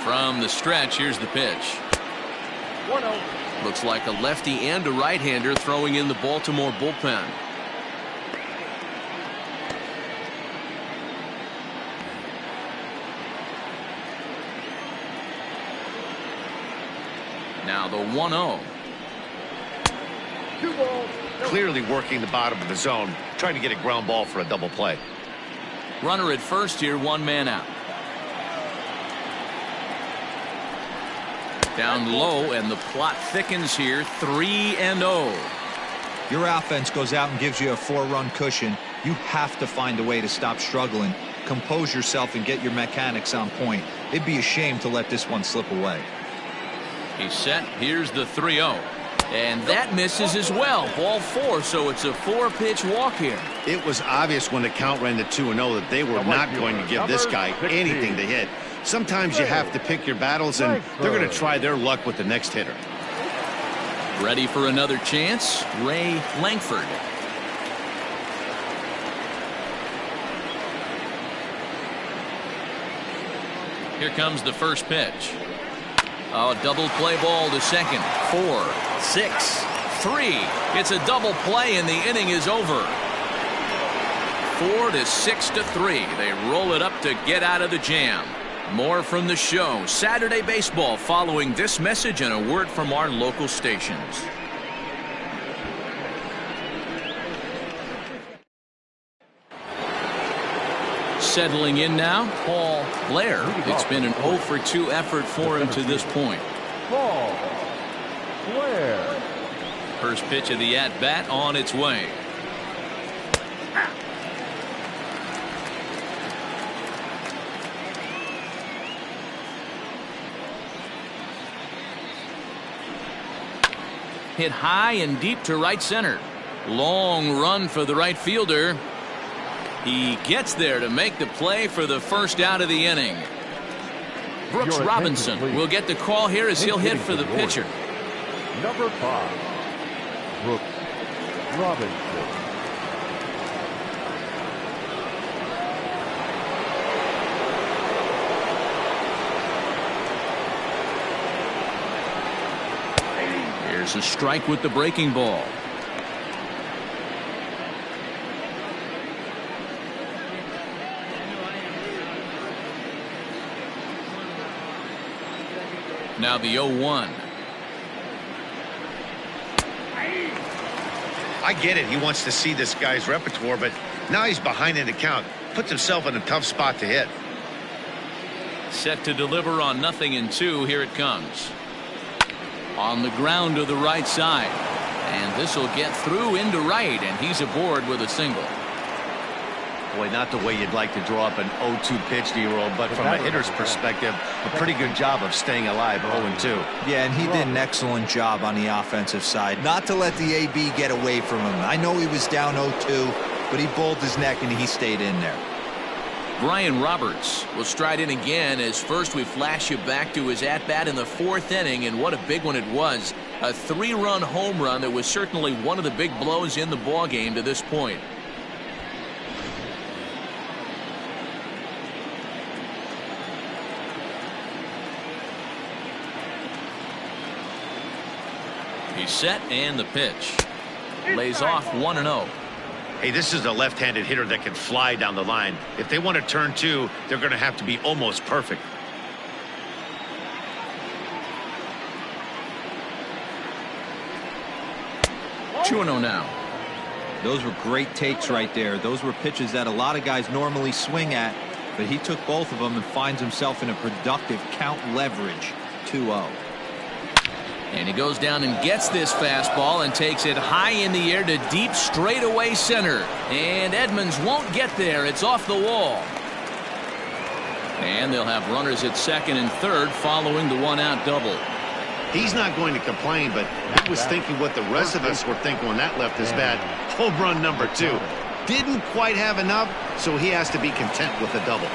From the stretch, here's the pitch. 1-0. Looks like a lefty and a right-hander throwing in the Baltimore bullpen. Now the 1-0. 2 balls. Clearly working the bottom of the zone, trying to get a ground ball for a double play. Runner at first here, 1 man out. Down low, and the plot thickens here, 3-0. Your offense goes out and gives you a 4-run cushion. You have to find a way to stop struggling, compose yourself, and get your mechanics on point. It'd be a shame to let this one slip away. He's set. Here's the 3-0. And that misses as well. Ball 4, so it's a 4-pitch walk here. It was obvious when the count ran to 2-0 that they were not going to give this guy anything to hit. Sometimes you have to pick your battles, and they're going to try their luck with the next hitter. Ready for another chance, Ray Langford. Here comes the first pitch. Oh, double play ball to second. 4, 6, 3. It's a double play, and the inning is over. 4 to 6 to 3. They roll it up to get out of the jam. More from the show. Saturday Baseball following this message and a word from our local stations. Settling in now, Paul Blair. It's been an 0 for 2 effort for him to this point. Paul Blair. First pitch of the at-bat on its way. Hit high and deep to right center. Long run for the right fielder. He gets there to make the play for the first out of the inning. Brooks Robinson will get the call here as he'll hit for the pitcher. Number 5, Brooks Robinson. Here's a strike with the breaking ball. Now the 0-1. I get it. He wants to see this guy's repertoire, but now he's behind in the count. Puts himself in a tough spot to hit. Set to deliver on 0-2. Here it comes. On the ground to the right side. And this will get through into right, and he's aboard with a single. Boy, not the way you'd like to draw up an 0-2 pitch to your old, but from a hitter's perspective, a pretty good job of staying alive 0-2. Yeah, and he did an excellent job on the offensive side. Not to let the AB get away from him. I know he was down 0-2, but he bowled his neck and he stayed in there. Brian Roberts will stride in again as first we flash you back to his at-bat in the 4th inning, and what a big one it was. A 3-run home run that was certainly one of the big blows in the ballgame to this point. He's set, and the pitch. Lays off 1-0. Hey, this is a left-handed hitter that can fly down the line. If they want to turn 2, they're going to have to be almost perfect. Two 2-0 now. Those were great takes right there. Those were pitches that a lot of guys normally swing at, but he took both of them and finds himself in a productive count leverage 2-0. And he goes down and gets this fastball and takes it high in the air to deep straightaway center. And Edmonds won't get there. It's off the wall. And they'll have runners at second and third following the 1-out double. He's not going to complain, but he was thinking what the rest of us were thinking when that left his bat. Home run number 2. Didn't quite have enough, so he has to be content with the double.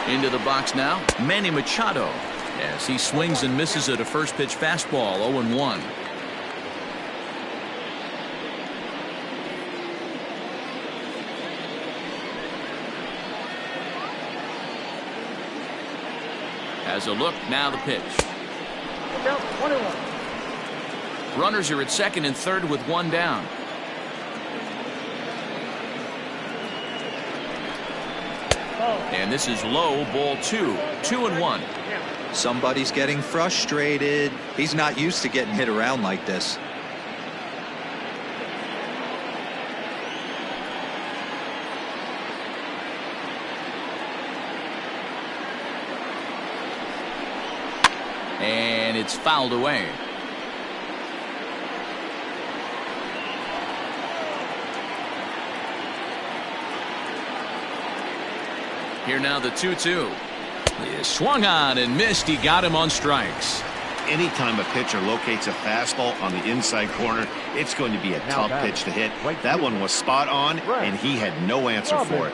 Into the box now, Manny Machado, as he swings and misses at a first pitch fastball. 0-1. Has a look, now the pitch. 1-1. Runners are at second and third with 1 down. And this is low, ball 2. 2-1. Somebody's getting frustrated. He's not used to getting hit around like this. And it's fouled away. Here now the 2-2. He swung on and missed. He got him on strikes. Anytime a pitcher locates a fastball on the inside corner, it's going to be a tough pitch to hit. That one was spot on, and he had no answer for it.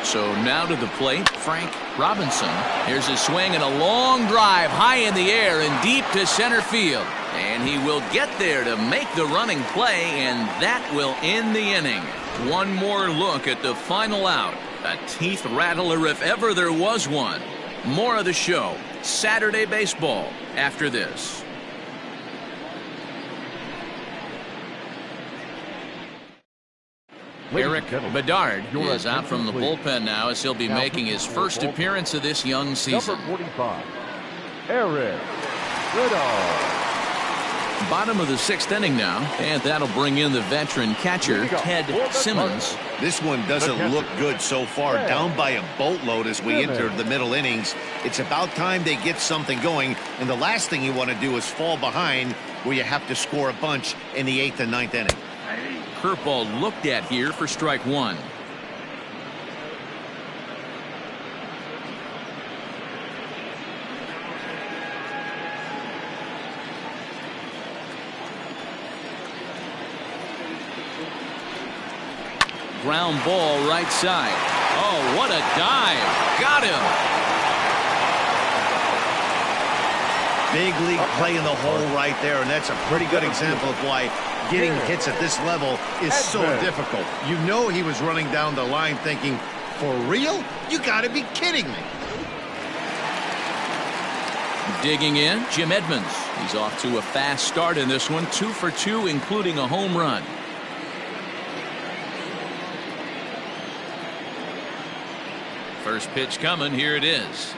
So now to the plate, Frank Robinson. Here's a swing and a long drive high in the air and deep to center field. And he will get there to make the running play, and that will end the inning. One more look at the final out. A teeth rattler if ever there was one. More of the show, Saturday Baseball, after this. Eric Bedard is out from the bullpen now as he'll be making his first appearance of this young season. Number 45, Eric Bedard. Bottom of the 6th inning now, and that'll bring in the veteran catcher Ted Simmons. This one doesn't look good so far. Down by a boatload as we enter the middle innings. It's about time they get something going, and the last thing you want to do is fall behind where you have to score a bunch in the 8th and 9th inning. Curveball looked at here for strike 1. Ground ball right side. Oh, what a dive. Got him. Big league play in the hole right there, and that's a pretty good example of why getting hits at this level is so difficult. You know he was running down the line thinking, for real? You got to be kidding me. Digging in, Jim Edmonds. He's off to a fast start in this one, 2 for 2, including a home run. First pitch coming, here it is.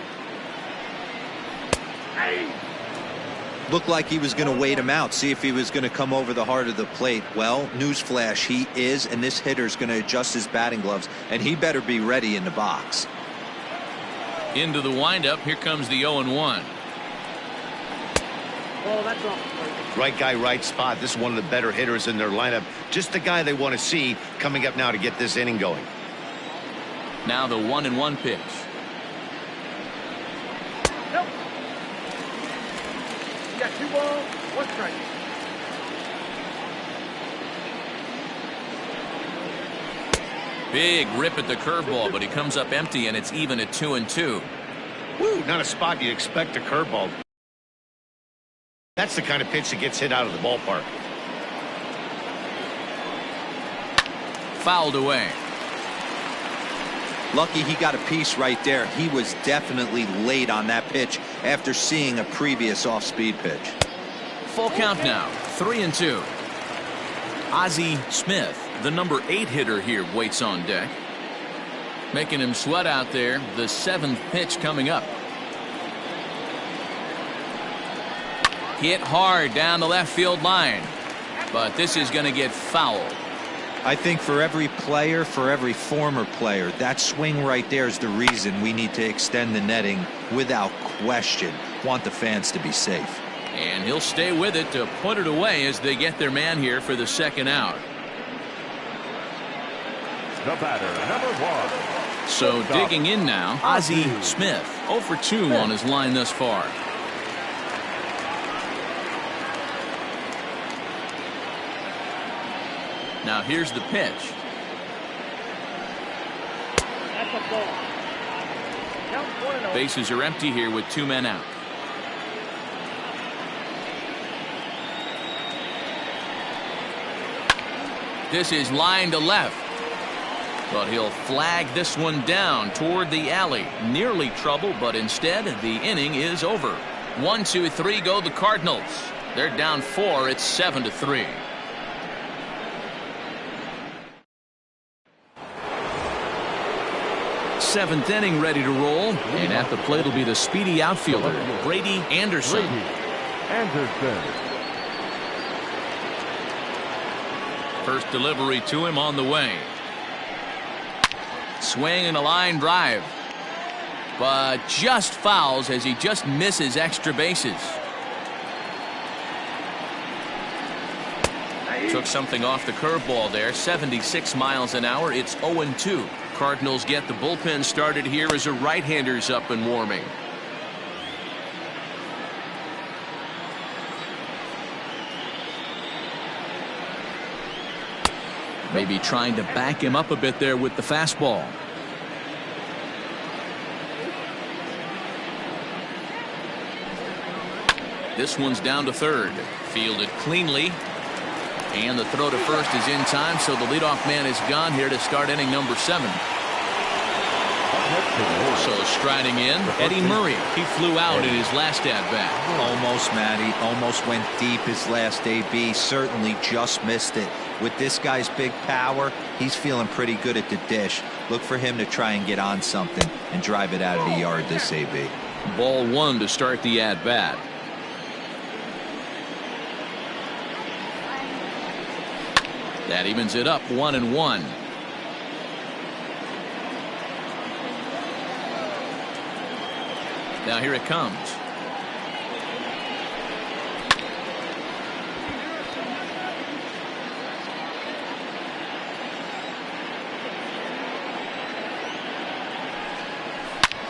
Looked like he was going to wait him out, see if he was going to come over the heart of the plate. Well, newsflash, he is, and this hitter's going to adjust his batting gloves, and he better be ready in the box. Into the windup, here comes the 0-1. Oh, that's off. Right guy, right spot. This is one of the better hitters in their lineup. Just the guy they want to see coming up now to get this inning going. Now the 1-1 pitch. Nope. You got 2 balls, 1 strike. Big rip at the curveball, but he comes up empty, and it's even at 2-2. Woo, not a spot you'd expect a curveball. That's the kind of pitch that gets hit out of the ballpark. Fouled away. Lucky he got a piece right there. He was definitely late on that pitch after seeing a previous off-speed pitch. Full count now, 3-2. Ozzie Smith, the number 8 hitter here, waits on deck. Making him sweat out there. The 7th pitch coming up. Hit hard down the left field line, but this is going to get fouled. I think for every player, for every former player, that swing right there is the reason we need to extend the netting without question. Want the fans to be safe. And he'll stay with it to put it away as they get their man here for the 2nd out. The batter, number 1. So digging in now, Ozzie Smith, 0 for 2 on his line thus far. Now here's the pitch. That's a ball. Count 1-0. Bases are empty here with 2 men out. This is line to left, but he'll flag this one down toward the alley. Nearly trouble, but instead the inning is over. 1, 2, 3 go the Cardinals. They're down 4. It's 7-3. Seventh inning ready to roll, and at the plate will be the speedy outfielder Brady Anderson. First delivery to him on the way. Swing and a line drive, but just fouls as he just misses extra bases. Took something off the curveball there. 76 miles an hour. It's 0-2. Cardinals get the bullpen started here as a right-hander's up and warming. Maybe trying to back him up a bit there with the fastball. This one's down to third. Fielded cleanly. And the throw to first is in time, so the leadoff man is gone here to start inning number 7. So striding in, Eddie Murray. He flew out in his last at-bat. Almost, Matty. Almost went deep his last AB. Certainly just missed it. With this guy's big power, he's feeling pretty good at the dish. Look for him to try and get on something and drive it out of the yard this AB. Ball 1 to start the at-bat. That evens it up 1-1. Now here it comes.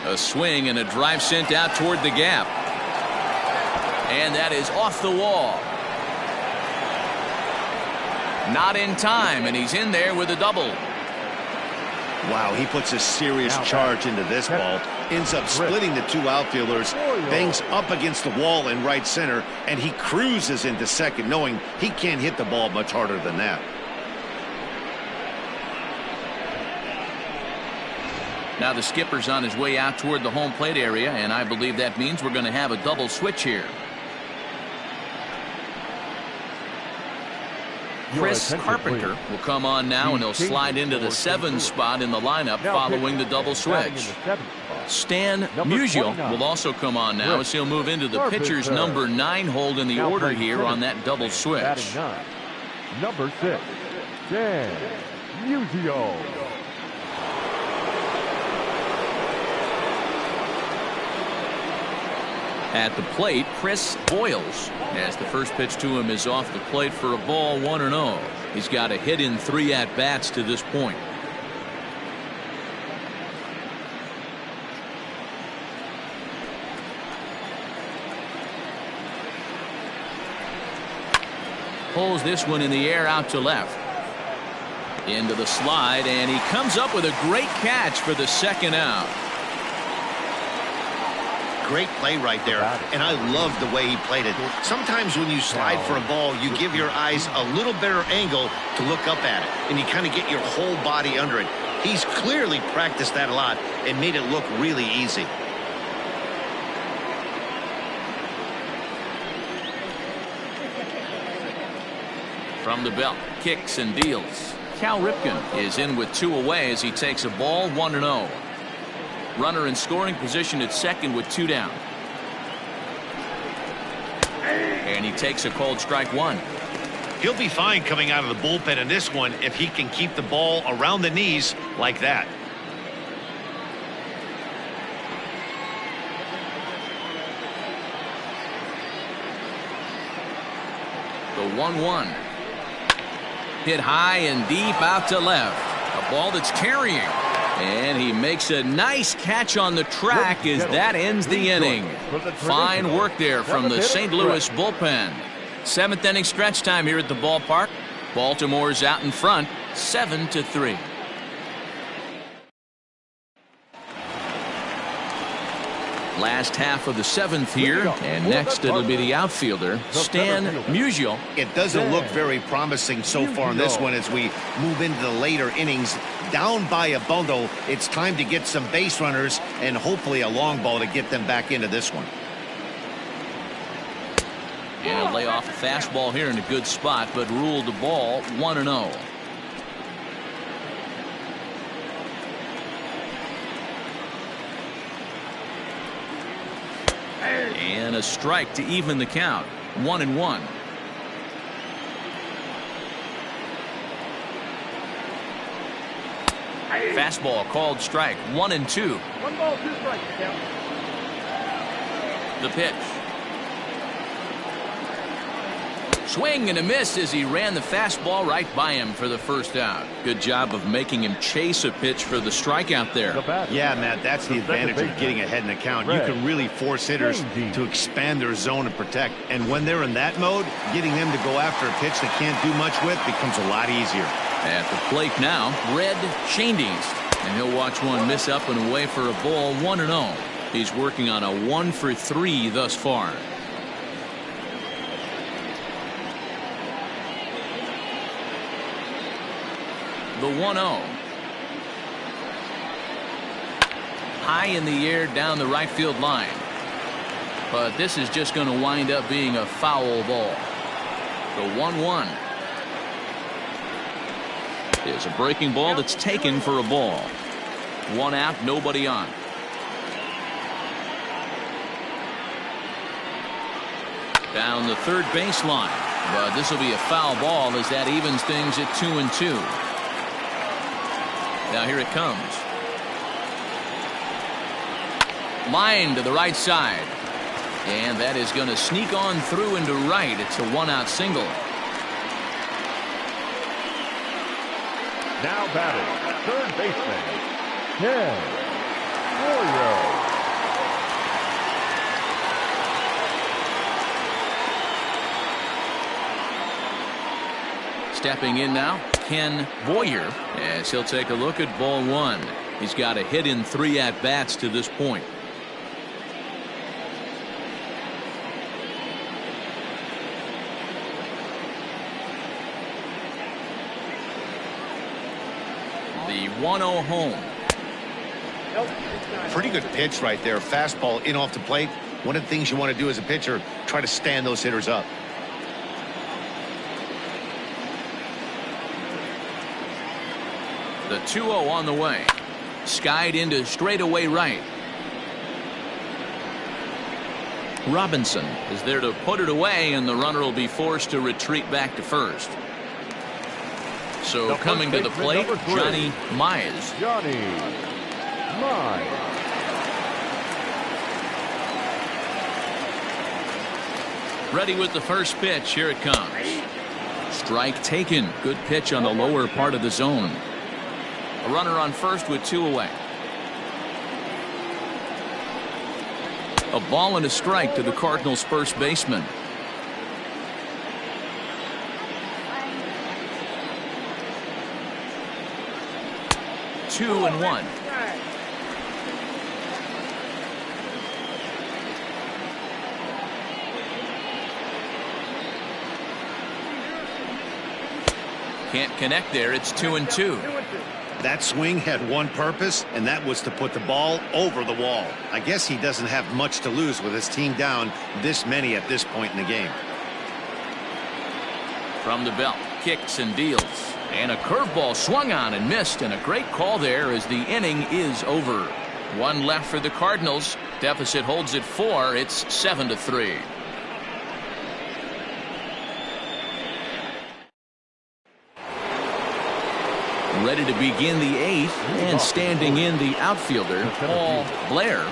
A swing and a drive sent out toward the gap. And that is off the wall. Not in time, and he's in there with a double. Wow, he puts a serious charge into this ball. Ends up splitting the two outfielders, bangs up against the wall in right center, and he cruises into second, knowing he can't hit the ball much harder than that. Now the skipper's on his way out toward the home plate area, and I believe that means we're going to have a double switch here. Chris Carpenter will come on now, and he'll slide into the 7 spot in the lineup following the double switch. Stan Musial will also come on now as he'll move into the pitcher's number 9 hold in the order here on that double switch. Number 6, Stan Musial. At the plate, Chris Boyles, as the first pitch to him is off the plate for a ball, 1-0. He's got a hit in 3 at-bats to this point. Pulls this one in the air out to left. Into the slide, and he comes up with a great catch for the second out. Great play right there, and I love the way he played it. Sometimes when you slide for a ball, you give your eyes a little better angle to look up at it, and you kind of get your whole body under it. He's clearly practiced that a lot and made it look really easy. From the belt, kicks and deals. Cal Ripken is in with 2 away as he takes a ball, 1-0. Runner in scoring position at second with 2 down. And he takes a called strike 1. He'll be fine coming out of the bullpen in this one if he can keep the ball around the knees like that. The 1-1. Hit high and deep out to left. A ball that's carrying. And he makes a nice catch on the track as that ends the inning. Fine work there from the St. Louis bullpen. 7th inning stretch time here at the ballpark. Baltimore's out in front, 7-3. Last half of the 7th here, and next it'll be the outfielder, Stan Musial. It doesn't look very promising so far in this one as we move into the later innings. Down by a bundle, it's time to get some base runners and hopefully a long ball to get them back into this one. And he'll lay off a fastball here in a good spot, but ruled the ball 1-0. And a strike to even the count. 1-1. Fastball called strike. 1-2. 1 ball, 2 strikes, count. The pitch. Swing and a miss as he ran the fastball right by him for the first out. Good job of making him chase a pitch for the strikeout there. Yeah, Matt, that's the advantage of getting ahead in the count. You can really force hitters to expand their zone and protect. And when they're in that mode, getting them to go after a pitch they can't do much with becomes a lot easier. At the plate now, Red Schoendienst. And he'll watch one miss up and away for a ball, 1-0. He's working on a 1-for-3 thus far. The 1-0. High in the air down the right field line. But this is just going to wind up being a foul ball. The 1-1. Is a breaking ball that's taken for a ball. 1 out, nobody on. Down the third baseline. But this will be a foul ball as that evens things at 2-2. Now here it comes. Line to the right side. And that is going to sneak on through into right. It's a 1-out single. Now batting, third baseman, Ken Orioles. Stepping in now, Ken Boyer, as he'll take a look at ball one. He's got a hit in 3 at-bats to this point. The 1-0 home. Pretty good pitch right there. Fastball in off the plate. One of the things you want to do as a pitcher, try to stand those hitters up. The 2-0 on the way. Skied into straightaway right. Robinson is there to put it away, and the runner will be forced to retreat back to first. So coming to the plate, Johnny Mize. Johnny Mize. Ready with the first pitch. Here it comes. Strike taken. Good pitch on the lower part of the zone. A runner on first with 2 away. A ball and a strike to the Cardinals' first baseman. Two and one. Can't connect there. It's 2-2. That swing had one purpose, and that was to put the ball over the wall. I guess he doesn't have much to lose with his team down this many at this point in the game. From the belt, kicks and deals. And a curveball swung on and missed, and a great call there as the inning is over. 1 left for the Cardinals. Deficit holds at 4. It's 7-3. Ready to begin the 8th, and standing in the outfielder, Paul Blair.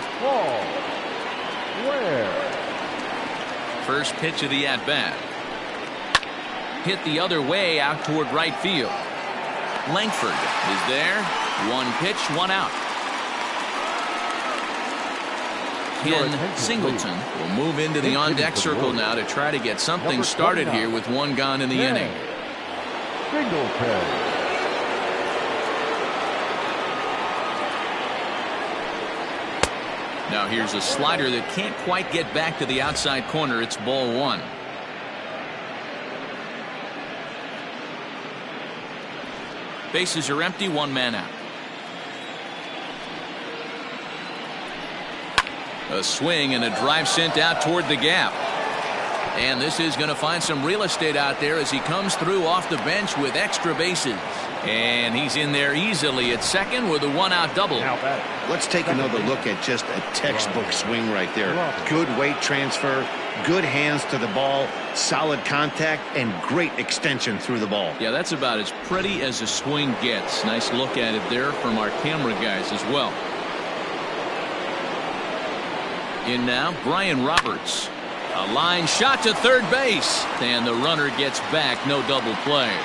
First pitch of the at-bat. Hit the other way out toward right field. Langford is there. 1 pitch, 1 out. Ken Singleton will move into the on-deck circle now to try to get something started here with 1 gone in the inning. Singleton. Now here's a slider that can't quite get back to the outside corner. It's ball 1. Bases are empty, 1 man out. A swing and a drive sent out toward the gap. And this is going to find some real estate out there as he comes through off the bench with extra bases. And he's in there easily at second with a 1-out double. Let's take another look at just a textbook swing right there. Good weight transfer, good hands to the ball, solid contact, and great extension through the ball. Yeah, that's about as pretty as a swing gets. Nice look at it there from our camera guys as well. In now, Brian Roberts. A line shot to third base. And the runner gets back. No double play.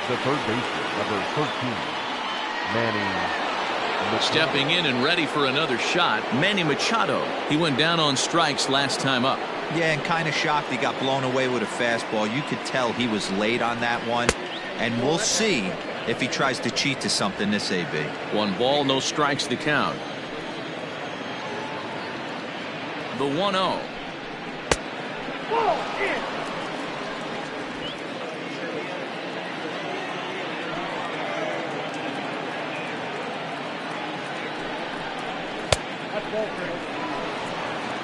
The third baseman, number 13, Manny Machado. Stepping in and ready for another shot, Manny Machado. He went down on strikes last time up. Yeah, and kind of shocked he got blown away with a fastball. You could tell he was late on that one. And we'll see if he tries to cheat to something this AB. 1 ball, no strikes to count. The 1-0.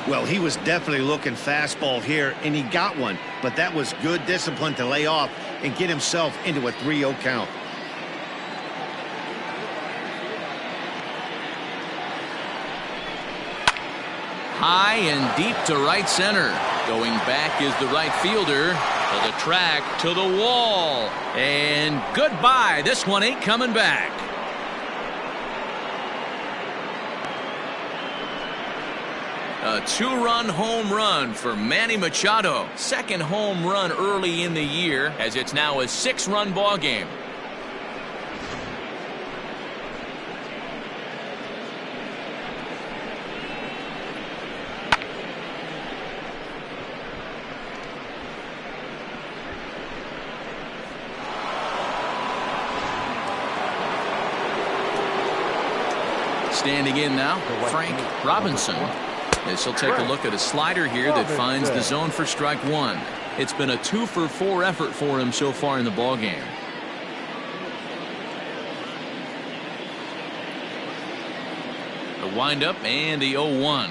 Well, he was definitely looking fastball here, and he got one. But that was good discipline to lay off and get himself into a 3-0 count. High and deep to right center. Going back is the right fielder. To the track, to the wall. And goodbye. This one ain't coming back. A 2-run home run for Manny Machado. Second home run early in the year, as it's now a 6-run ball game. Standing in now, Frank Robinson. As he'll take a look at a slider here that finds the zone for strike one. It's been a 2-for-4 effort for him so far in the ballgame. The windup and the 0-1.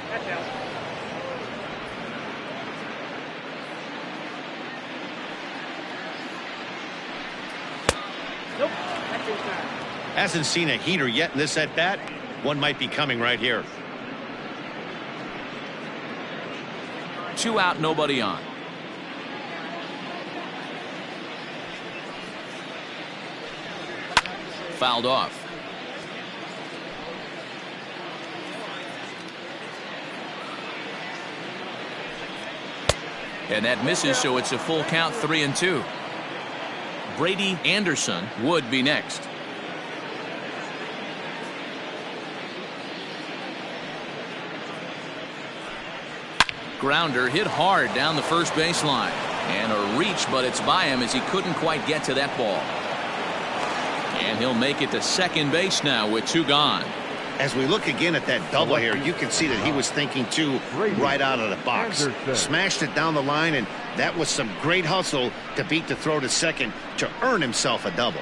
That's out. Nope. That's inside. Hasn't seen a heater yet in this at bat. One might be coming right here. 2 out, nobody on. Fouled off. And that misses, so it's a full count, 3-2. Brady Anderson would be next. Grounder hit hard down the first baseline. And a reach, but it's by him as he couldn't quite get to that ball. And he'll make it to second base now with 2 gone. As we look again at that double here, you can see that he was thinking too right out of the box. Smashed it down the line, and that was some great hustle to beat the throw to second to earn himself a double.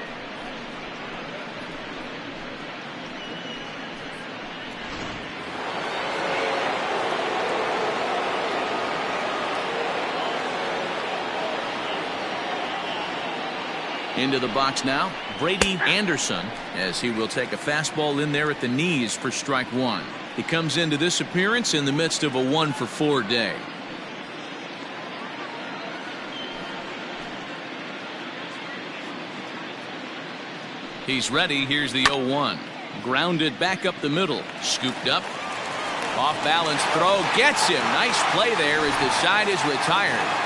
Into the box now, Brady Anderson, as he will take a fastball in there at the knees for strike one. He comes into this appearance in the midst of a 1-for-4 day. He's ready. Here's the 0-1. Grounded back up the middle. Scooped up. Off balance throw. Gets him. Nice play there as the side is retired.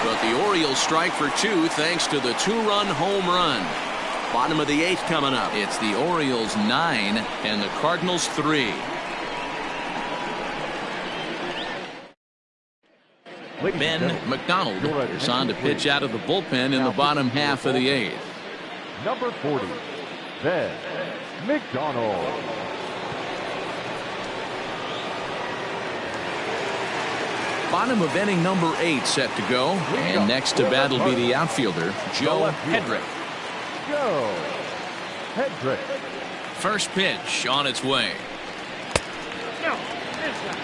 But the Orioles strike for 2 thanks to the 2-run home run. Bottom of the 8th coming up. It's the Orioles 9 and the Cardinals 3. Ben McDonald is on to pitch out of the bullpen in the bottom half of the 8th. Number 40, Ben McDonald. Bottom of inning number 8 set to go. And next to bat will be the outfielder, Joe Hedrick. Joe Hedrick. First pitch on its way. No. Inside.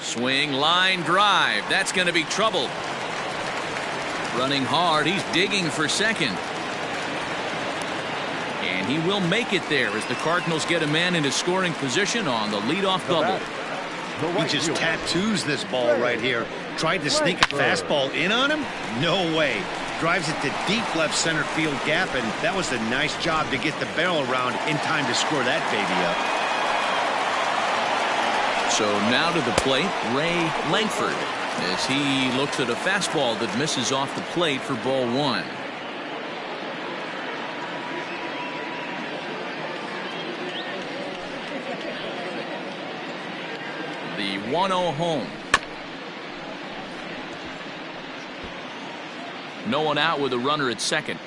Swing, line, drive. That's going to be trouble. Running hard. He's digging for second. And he will make it there as the Cardinals get a man into scoring position on the leadoff double. He just tattoos this ball right here. Tried to sneak a fastball in on him? No way. Drives it to deep left center field gap, and that was a nice job to get the barrel around in time to score that baby up. So now to the plate, Ray Langford, as he looks at a fastball that misses off the plate for ball 1. The 1-0 home. No one out with a runner at second.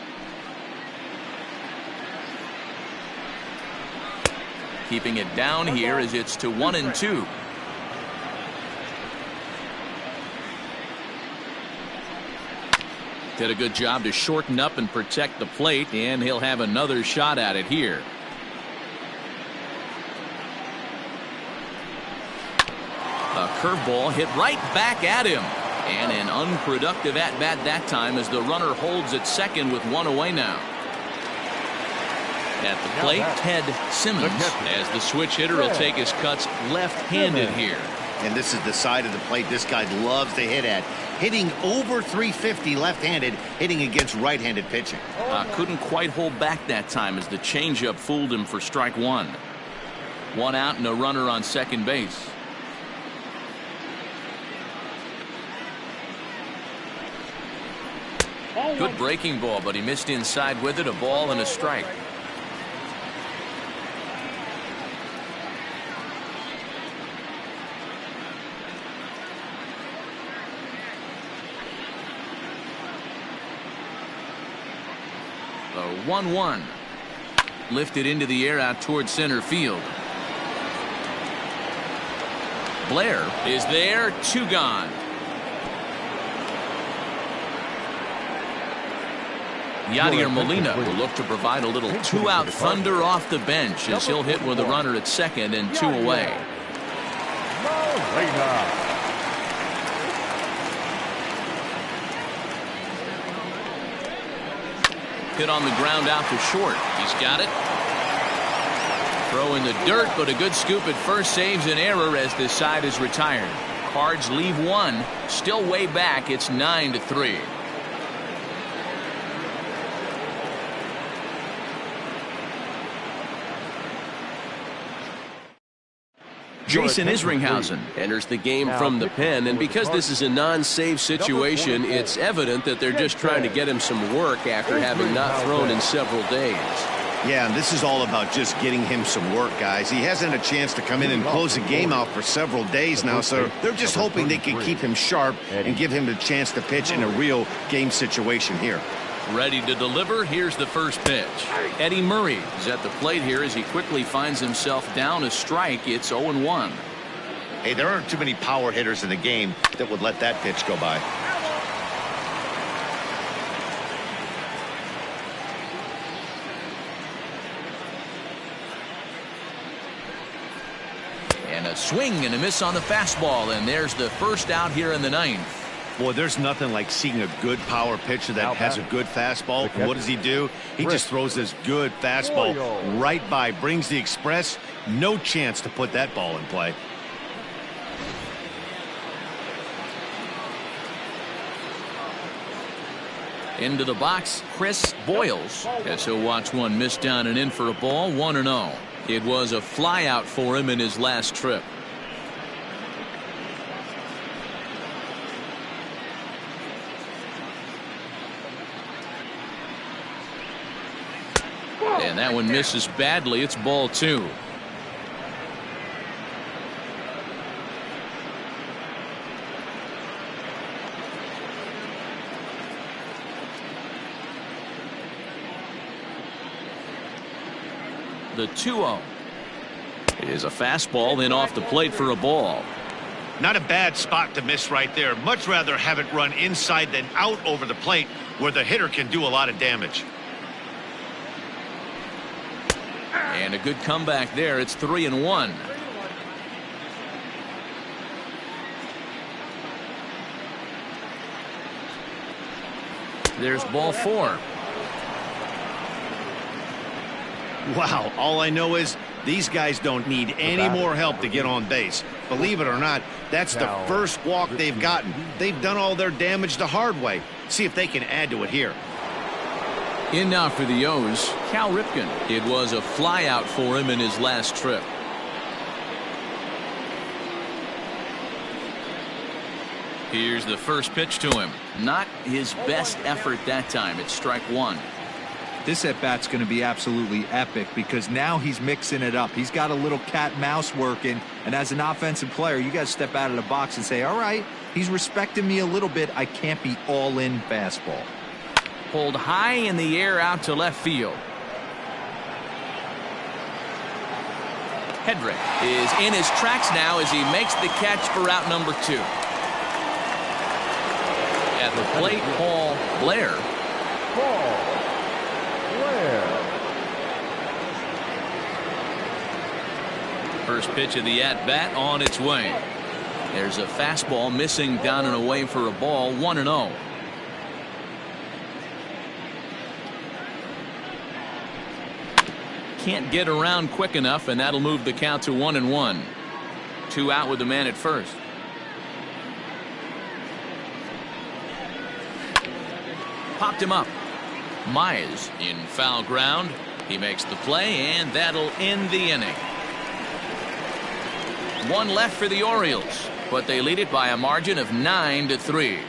Keeping it down here as it's to 1-2. Did a good job to shorten up and protect the plate, and he'll have another shot at it here. A curveball hit right back at him. And an unproductive at-bat that time as the runner holds at second with 1 away now. At the plate, Ted Simmons, as the switch hitter will take his cuts left-handed here. And this is the side of the plate this guy loves to hit at. Hitting over 350 left-handed, hitting against right-handed pitching. Couldn't quite hold back that time as the changeup fooled him for strike 1. 1 out and a runner on second base. Good breaking ball, but he missed inside with it. A ball and a strike. The 1-1. Lifted into the air out toward center field. Blair is there, 2 gone. Yadier Molina will look to provide a little 2-out thunder off the bench as he'll hit with a runner at second and 2 away. Hit on the ground out to short. He's got it. Throw in the dirt, but a good scoop at first saves an error as this side is retired. Cards leave 1. Still way back. It's 9-3. Jason Isringhausen enters the game from the pen, and because this is a non-save situation, it's evident that they're just trying to get him some work after having not thrown in several days. Yeah, and this is all about just getting him some work, guys. He hasn't a chance to come in and close the game out for several days now, so they're just hoping they can keep him sharp and give him the chance to pitch in a real game situation here. Ready to deliver. Here's the first pitch. Eddie Murray is at the plate here as he quickly finds himself down a strike. It's 0-1. Hey, there aren't too many power hitters in the game that would let that pitch go by. And a swing and a miss on the fastball, and there's the first out here in the 9th. Boy, there's nothing like seeing a good power pitcher that has a good fastball. What does he do? He just throws this good fastball right by, brings the express. No chance to put that ball in play. Into the box, Chris Boyles, as he'll watch one miss down and in for a ball. 1-0. It was a flyout for him in his last trip. And that one misses badly. It's ball 2. The 2-0 is a fastball, then off the plate for a ball. Not a bad spot to miss right there. Much rather have it run inside than out over the plate where the hitter can do a lot of damage. And a good comeback there. It's 3-1. There's ball 4. Wow, all I know is these guys don't need any more help to get on base. Believe it or not, that's the first walk they've gotten. They've done all their damage the hard way. See if they can add to it here. In now for the O's, Cal Ripken. It was a flyout for him in his last trip. Here's the first pitch to him. Not his best effort that time. It's strike 1. This at-bat's going to be absolutely epic because now he's mixing it up. He's got a little cat-mouse working, and as an offensive player, you got to step out of the box and say, all right, he's respecting me a little bit. I can't be all-in fastball. Pulled high in the air out to left field. Hedrick is in his tracks now as he makes the catch for out number 2. At the plate, Paul Blair. First pitch of the at-bat on its way. There's a fastball missing down and away for a ball. 1-0. Can't get around quick enough, and that'll move the count to 1-1. 2 out with the man at first. Popped him up. Mize in foul ground. He makes the play, and that'll end the inning. 1 left for the Orioles, but they lead it by a margin of 9-3.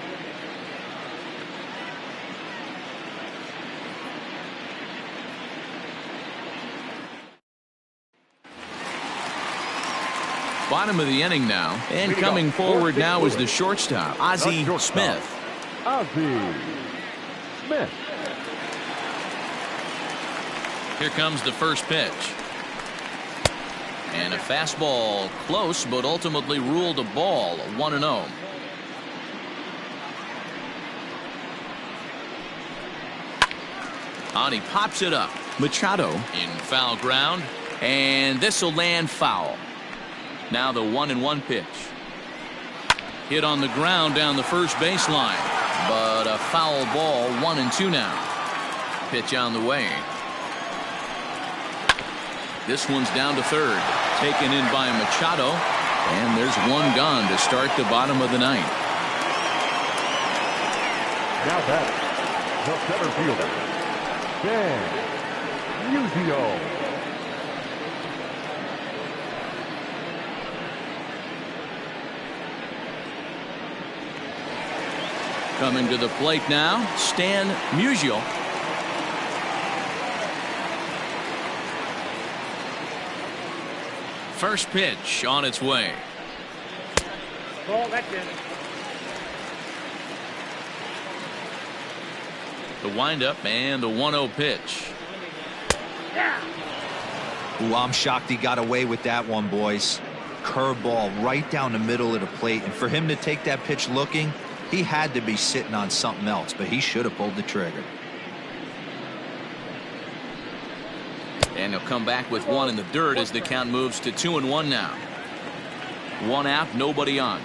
Bottom of the inning now, and coming forward now is the shortstop, Ozzie Smith. Ozzie Smith. Here comes the first pitch. And a fastball close, but ultimately ruled a ball. 1-0. And he pops it up. Machado in foul ground, and this will land foul. Now the 1-1 pitch. Hit on the ground down the first baseline, but a foul ball. 1-2 now. Pitch on the way. This one's down to third. Taken in by Machado. And there's one gone to start the bottom of the ninth. Now back, the center fielder, Dan Musial. Coming to the plate now, Stan Musial. First pitch on its way. Ball, that's in. The windup and the 1-0 pitch. Yeah. Ooh, I'm shocked he got away with that one, boys. Curveball right down the middle of the plate, and for him to take that pitch looking, he had to be sitting on something else, but he should have pulled the trigger. And he'll come back with one in the dirt as the count moves to 2-1 now. One out, nobody on.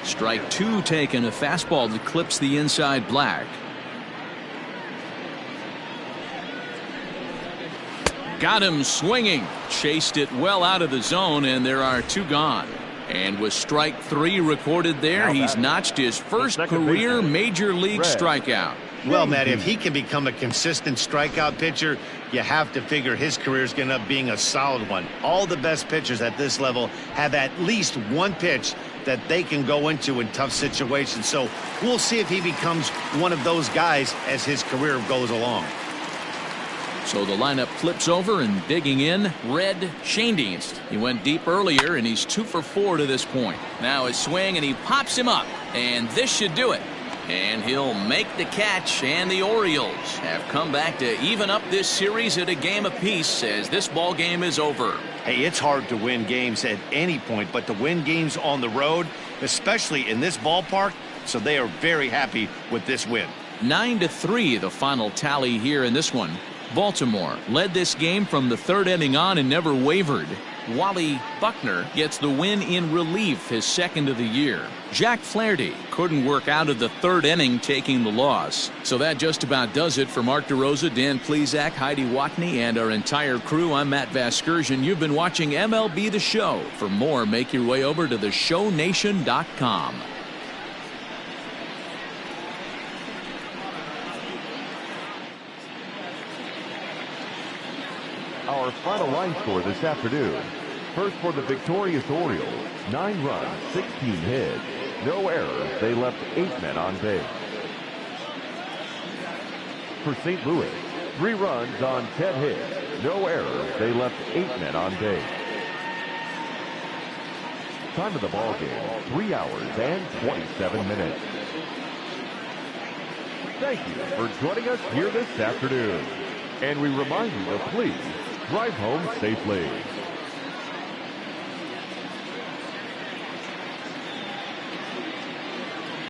Strike two taken, a fastball that clips the inside black. Got him swinging. Chased it well out of the zone, and there are two gone. And with strike three recorded there, he's notched his first career major league strikeout. Well, Matt, if he can become a consistent strikeout pitcher, you have to figure his career is going to end up being a solid one. All the best pitchers at this level have at least one pitch that they can go into in tough situations. So we'll see if he becomes one of those guys as his career goes along. So the lineup flips over, and digging in, Red Schoendienst. He went deep earlier, and he's 2 for 4 to this point. Now his swing, and he pops him up, and this should do it. And he'll make the catch, and the Orioles have come back to even up this series at a game apiece as this ball game is over. Hey, it's hard to win games at any point, but to win games on the road, especially in this ballpark, so they are very happy with this win. 9-3 the final tally here in this one. Baltimore led this game from the third inning on and never wavered. Wally Buckner gets the win in relief, his second of the year. Jack Flaherty couldn't work out of the third inning, taking the loss. So that just about does it for Mark DeRosa, Dan Plesac, Heidi Watney, and our entire crew. I'm Matt Vasgersian. You've been watching MLB The Show. For more, make your way over to theshownation.com. Our final line score this afternoon. First for the victorious Orioles, 9 runs, 16 hits, no errors. They left 8 men on base. For St. Louis, 3 runs on 10 hits, no errors. They left 8 men on base. Time of the ball game, 3 hours and 27 minutes. Thank you for joining us here this afternoon. And we remind you to please drive home safely.